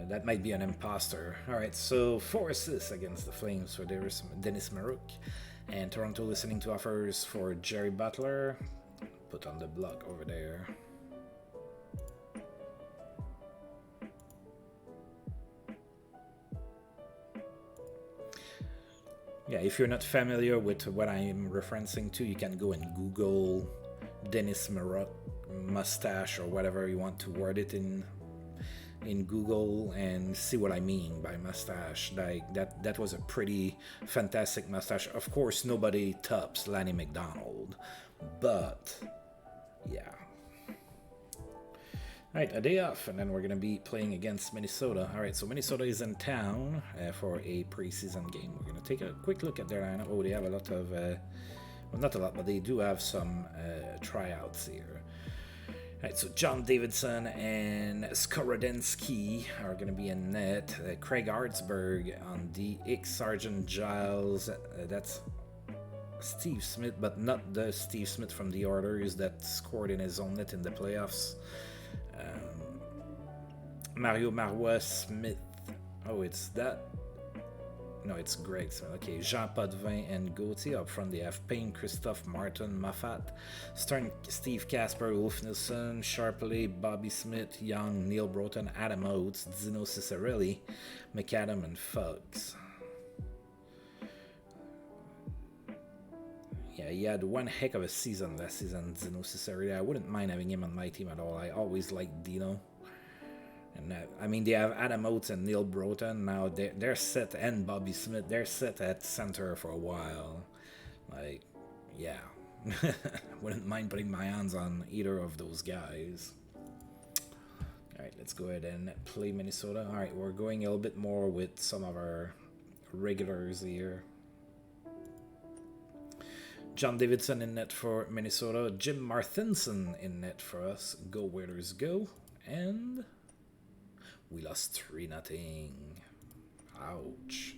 That might be an imposter. Alright, so 4 assists against the Flames for Denis Marek. And Toronto listening to offers for Jerry Butler. Put on the block over there. Yeah, if you're not familiar with what I'm referencing to, you can go and Google Dennis Marotte mustache or whatever you want to word it in Google and see what I mean by mustache. Like that was a pretty fantastic mustache. Of course, nobody tops Lanny McDonald, but yeah. Alright, a day off, and then we're going to be playing against Minnesota. Alright, so Minnesota is in town for a preseason game. We're going to take a quick look at their lineup. Oh, they have a lot of, well, not a lot, but they do have some tryouts here. Alright, so John Davidson and Skorodensky are going to be in net. Craig Artsberg on the Sergeant Giles. That's Steve Smith, but not the Steve Smith from the Oilers that scored in his own net in the playoffs. Mario Marois Smith. Oh, it's that. No, it's Greg Smith. Okay, Jean Potvin and Gauthier. Up front, they have Payne, Christophe, Martin, Moffat, Stern, Steve Casper, Wolf Nilsson, Sharpley, Bobby Smith, Young, Neil Broughton, Adam Oates, Dino Cicerelli, McAdam, and Fugs. Yeah, he had one heck of a season last season, Dino Cicerelli. I wouldn't mind having him on my team at all. I always liked Dino. And I mean, they have Adam Oates and Neil Broughton. Now they're set, and Bobby Smith. They're set at center for a while. Like, yeah. Wouldn't mind putting my hands on either of those guys. Alright, let's go ahead and play Minnesota. Alright, we're going a little bit more with some of our regulars here. John Davidson in net for Minnesota. Jim Martinson in net for us. Go Whalers go. And we lost 3-0. Ouch.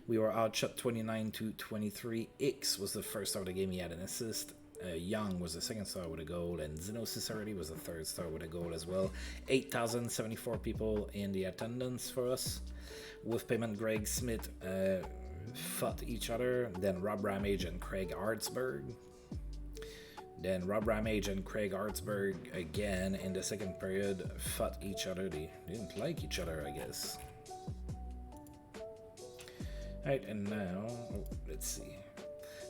We were outshot 29-23. X was the first star of the game. He had an assist. Young was the second star with a goal. And Zeno Cicerelli was the third star with a goal as well. 8,074 people in the attendance for us. With payment, Greg Smith fought each other. Then Rob Ramage and Craig Artsberg. Then Rob Ramage and Craig Artsberg again in the second period fought each other. They didn't like each other, I guess. Alright, and now, let's see.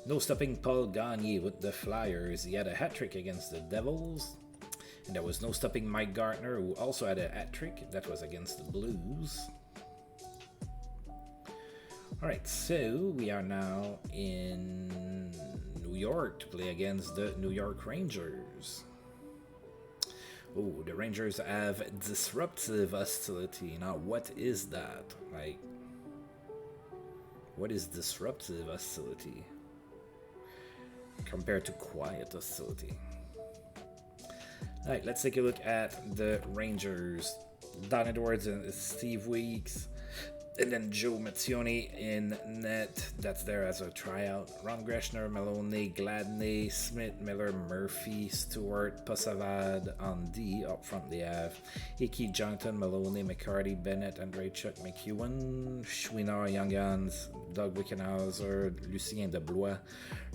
No stopping Paul Gagne with the Flyers. He had a hat-trick against the Devils. And there was no stopping Mike Gartner, who also had a hat-trick. That was against the Blues. Alright, so we are now in New York to play against the New York Rangers. Oh, the Rangers have disruptive hostility. Now, what is that? Like, what is disruptive hostility compared to quiet hostility? Alright, let's take a look at the Rangers. Don Edwards and Steve Weeks. And then Joe Mattioni in net. That's there as a tryout. Ron Greshner, Maloney, Gladney, Smith, Miller, Murphy, Stewart, Pasavad on D. Up front they have Hickey, Jonathan, Maloney, McCarty, Bennett, Andreychuk, McEwen, Schwinnar, Youngans, Doug Wickenhauser, Lucien Deblois,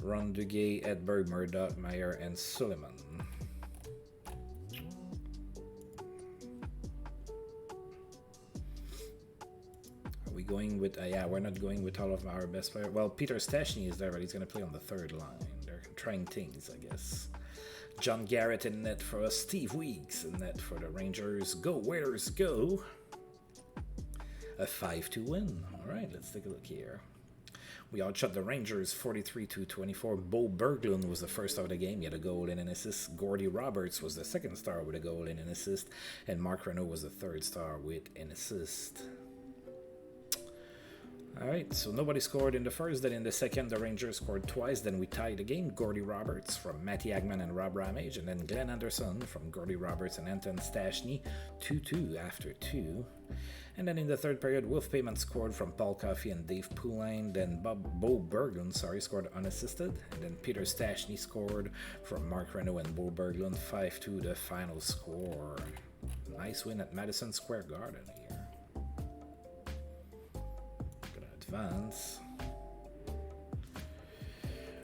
Ron Duguay, Edberg, Murdoch, Meyer, and Suleiman. Going with yeah, we're not going with all of our best players. Well, Peter Stastny is there, but he's going to play on the third line. They're trying things, I guess. John Garrett in net for us. Steve Weeks in net for the Rangers. Go Whalers go. A 5-2 win. All right, let's take a look here. We outshot the Rangers 43-24. Bo Berglund was the first star of the game. He had a goal and an assist. Gordy Roberts was the second star with a goal and an assist. And Mark Renault was the third star with an assist. Alright, so nobody scored in the first, then in the second the Rangers scored twice, then we tied the game. Gordy Roberts from Matty Agman and Rob Ramage, and then Glenn Anderson from Gordy Roberts and Anton Stastny, 2-2 after 2. And then in the third period, Wolf Payment scored from Paul Coffey and Dave Poulain, then Bo Berglund, scored unassisted, and then Peter Stastny scored from Mark Renault and Bo Berglund, 5-2 the final score. Nice win at Madison Square Garden here. Advance.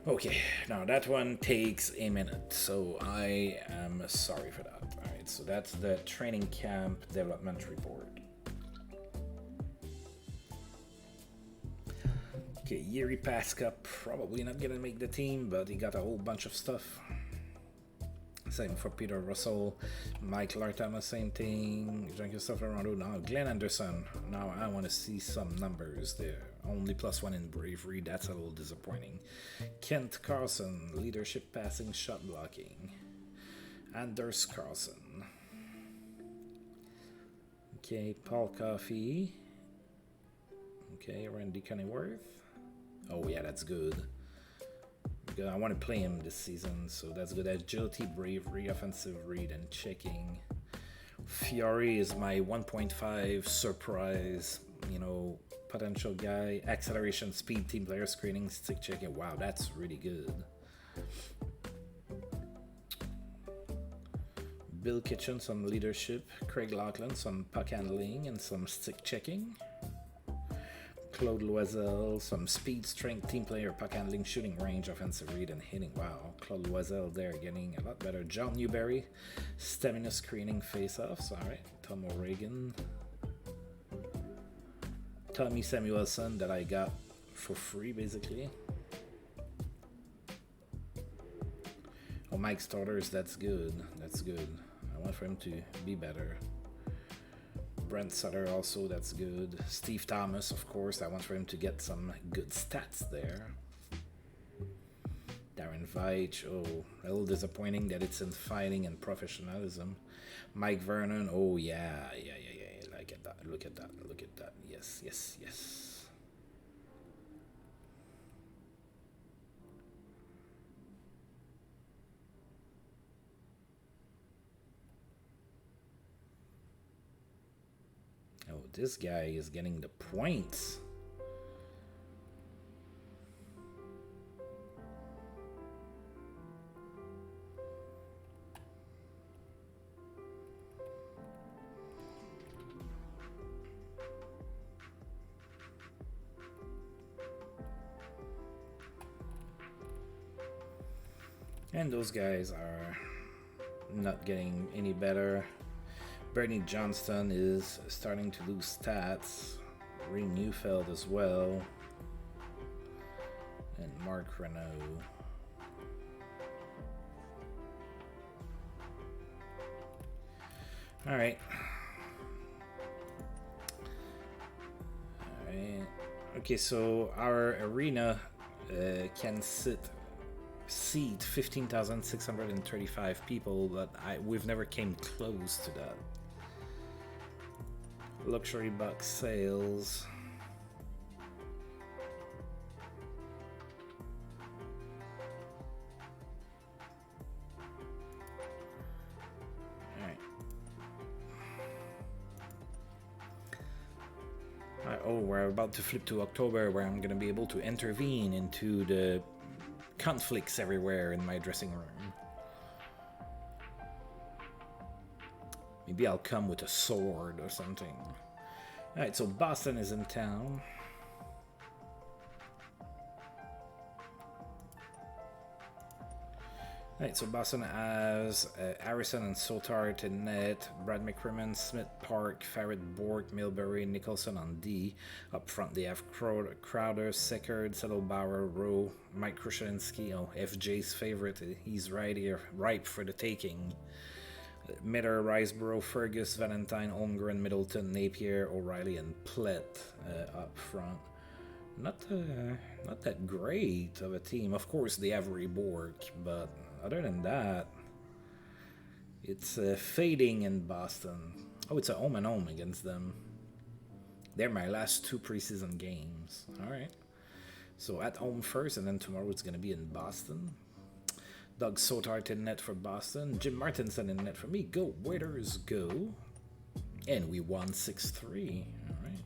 Okay, now that one takes a minute, so I am sorry for that. Alright, so that's the training camp development report. Okay, Yuri Pasca probably not gonna make the team, but he got a whole bunch of stuff. Same for Peter Russell, Mike Lartama, same thing. Jean-Christophe Laurando, now Glenn Anderson. Now I want to see some numbers there. Only +1 in bravery, that's a little disappointing. Kent Carlson, leadership, passing, shot blocking. Anders Carlson. Okay, Paul Coffey. Okay, Randy Cunningworth. Oh yeah, that's good. I want to play him this season, so that's good. Agility, bravery, offensive read, and checking. Fiore is my 1.5 surprise, potential guy. Acceleration, speed, team player screening, stick checking. Wow, that's really good. Bill Kitchen, some leadership. Craig Laughlin, some puck handling and some stick checking. Claude Loisel, some speed, strength, team player, puck handling, shooting range, offensive read, and hitting. Wow, Claude Loisel there getting a lot better. John Newberry, stamina, screening, face-offs. All right, Tom O'Regan. Tommy Samuelson that I got for free, basically. Oh, Mike Starters, that's good. That's good. I want for him to be better. Brent Sutter also, that's good. Steve Thomas, of course, I want for him to get some good stats there. Darren Veitch, oh, a little disappointing that it's in fighting and professionalism. Mike Vernon, oh yeah, look at that, yes. Oh, this guy is getting the points. And those guys are not getting any better. Bernie Johnston is starting to lose stats. Ray Neufeld as well. And Mark Renault. Alright. Okay, so our arena can seat 15,635 people, but we've never came close to that. Luxury box sales. Oh, we're about to flip to October, where I'm going to be able to intervene into the conflicts everywhere in my dressing room. Maybe I'll come with a sword or something. Alright, so Boston is in town. Alright, so Boston has Harrison and Sotart in net, Brad McCrimmon, Smith, Park, Farrett, Bork, Milbury, Nicholson on D. Up front they have Crowder, Seckard, Settlebauer, Rowe, Mike Krushansky, FJ's favorite. He's right here, ripe for the taking. Miller, Riceboro, Fergus, Valentine, Holmgren, Middleton, Napier, O'Reilly, and Plett up front. Not that great of a team. Of course, they have Ray Bork, but other than that, it's fading in Boston. Oh, it's a home and home against them. They're my last 2 preseason games. All right. So at home first, and then tomorrow it's going to be in Boston. Doug Sotart in net for Boston. Jim Martinson in net for me. Go, Waiters, go. And we won 6-3. All right.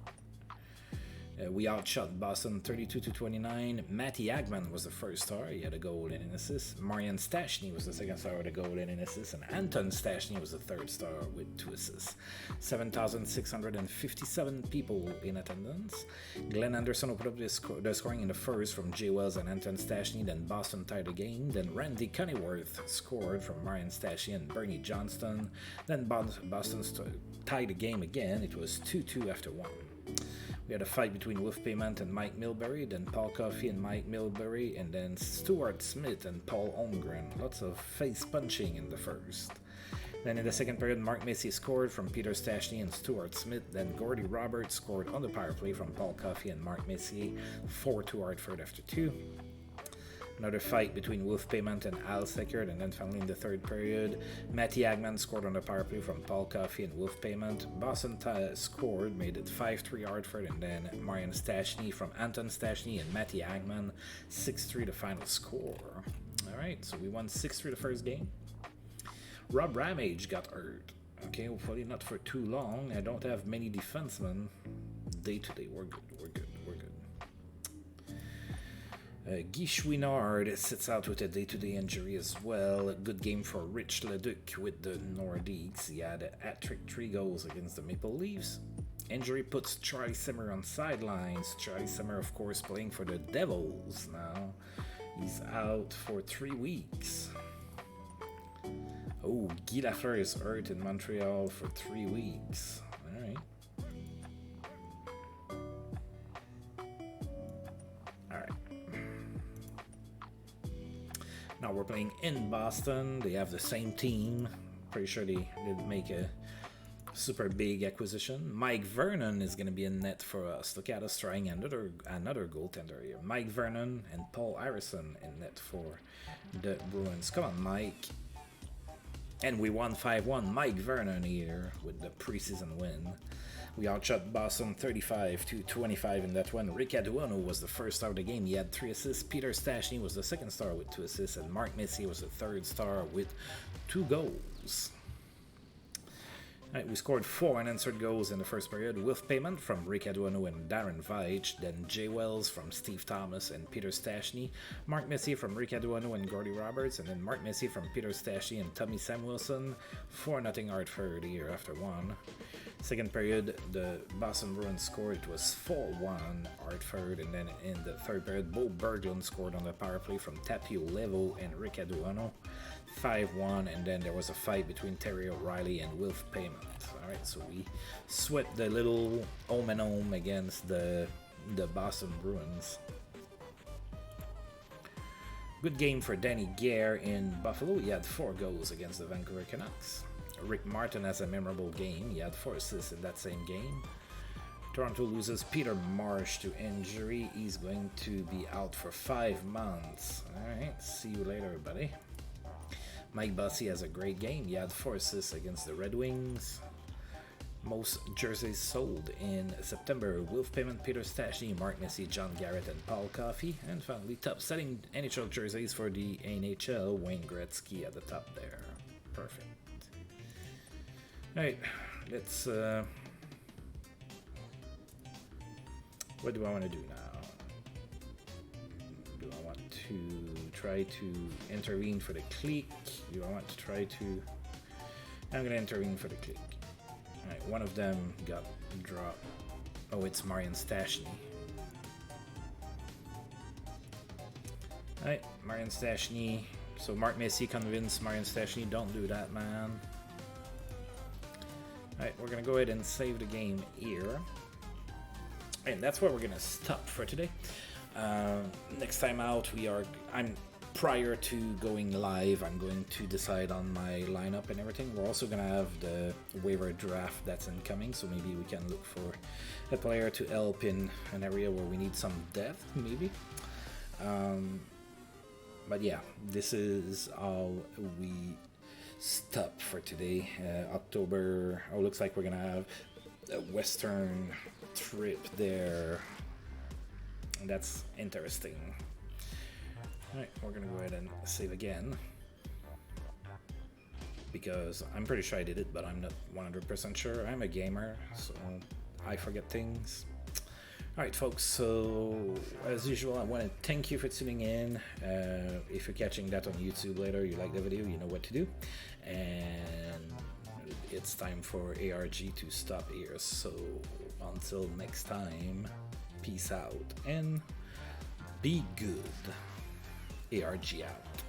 We outshot Boston 32-29. Matty Agman was the first star. He had a goal and an assist. Marian Stashny was the second star with a goal and an assist. And Anton Stashny was the third star with 2 assists. 7,657 people in attendance. Glenn Anderson opened up the scoring in the first from Jay Wells and Anton Stashny. Then Boston tied the game. Then Randy Cunningworth scored from Marian Stashny and Bernie Johnston. Then Boston tied the game again. It was 2-2 after 1. We had a fight between Wolf Payment and Mike Milbury, then Paul Coffey and Mike Milbury, and then Stuart Smith and Paul Holmgren. Lots of face punching in the first. Then in the second period, Mark Messier scored from Peter Stastny and Stuart Smith. Then Gordy Roberts scored on the power play from Paul Coffey and Mark Messier, 4-2 Hartford after 2. Another fight between Wolf Payment and Al Seckert, and then finally in the third period, Matty Hagman scored on the power play from Paul Coffey and Wolf Payment. Boston scored, made it 5-3 Hartford, and then Marian Stastny from Anton Stastny and Matty Hagman, 6-3 the final score. Alright, so we won 6-3 the first game. Rob Ramage got hurt. Okay, hopefully not for too long. I don't have many defensemen. Day to day, we're good. Guy Chouinard sits out with a day-to-day injury as well. A good game for Rich Leduc with the Nordiques. He had a hat-trick 3 goals against the Maple Leafs. Injury puts Charlie Simmer on sidelines. Charlie Simmer, of course, playing for the Devils now. He's out for 3 weeks. Oh, Guy Lafleur is hurt in Montreal for 3 weeks. Alright. Now we're playing in Boston. They have the same team. Pretty sure they did make a super big acquisition. Mike Vernon is going to be in net for us. Look at us trying another goaltender here. Mike Vernon and Paul Harrison in net for the Bruins. Come on, Mike. And we won 5-1. Mike Vernon here with the preseason win. We outshot Boston 35-25 in that one. Rick Aduano was the first star of the game. He had 3 assists. Peter Stastny was the second star with 2 assists. And Mark Messier was the third star with 2 goals. Right, we scored 4 unanswered goals in the first period. Wolf Payment from Rick Aduano and Darren Veitch. Then Jay Wells from Steve Thomas and Peter Stastny. Mark Messier from Rick Aduano and Gordy Roberts. And then Mark Messier from Peter Stastny and Tommy Samuelson. 4-0 Hartford here after 1. Second period, the Boston Bruins scored. It was 4-1 Hartford. And then in the third period, Bo Berglund scored on the power play from Tapio Levo and Rick Aduano. 5-1, and then there was a fight between Terry O'Reilly and Wolf Payment. Alright, so we swept the little home and home against the Boston Bruins. Good game for Danny Gare in Buffalo. He had 4 goals against the Vancouver Canucks. Rick Martin has a memorable game. He had 4 assists in that same game. Toronto loses Peter Marsh to injury. He's going to be out for 5 months. Alright, see you later, buddy. Mike Bossy has a great game. He had 4 assists against the Red Wings. Most jerseys sold in September. Wolf Payment, Peter Stastny, Mark Messier, John Garrett, and Paul Coffey. And finally, top selling NHL jerseys for the NHL. Wayne Gretzky at the top there. Perfect. Alright, let's... what do I want to do now? Do I want to try to intervene for the clique? Do I want to try to... I'm going to intervene for the clique. Alright, one of them got dropped. Oh, it's Marian Stastny. Alright, Marian Stastny. So Mark Messier convinced Marian Stastny, don't do that, man. Alright, we're going to go ahead and save the game here. And that's where we're going to stop for today. Next time out, prior to going live, I'm going to decide on my lineup and everything. We're also going to have the waiver draft that's incoming, so maybe we can look for a player to help in an area where we need some depth, maybe. But yeah, this is how we stop for today. October, looks like we're going to have a Western trip there. And that's interesting. Alright, we're gonna go ahead and save again. Because I'm pretty sure I did it, but I'm not 100% sure. I'm a gamer, so I forget things. Alright folks, so as usual, I want to thank you for tuning in. If you're catching that on YouTube later, you like the video, you know what to do. And it's time for ARG to stop here. So until next time, peace out and be good. ARG out.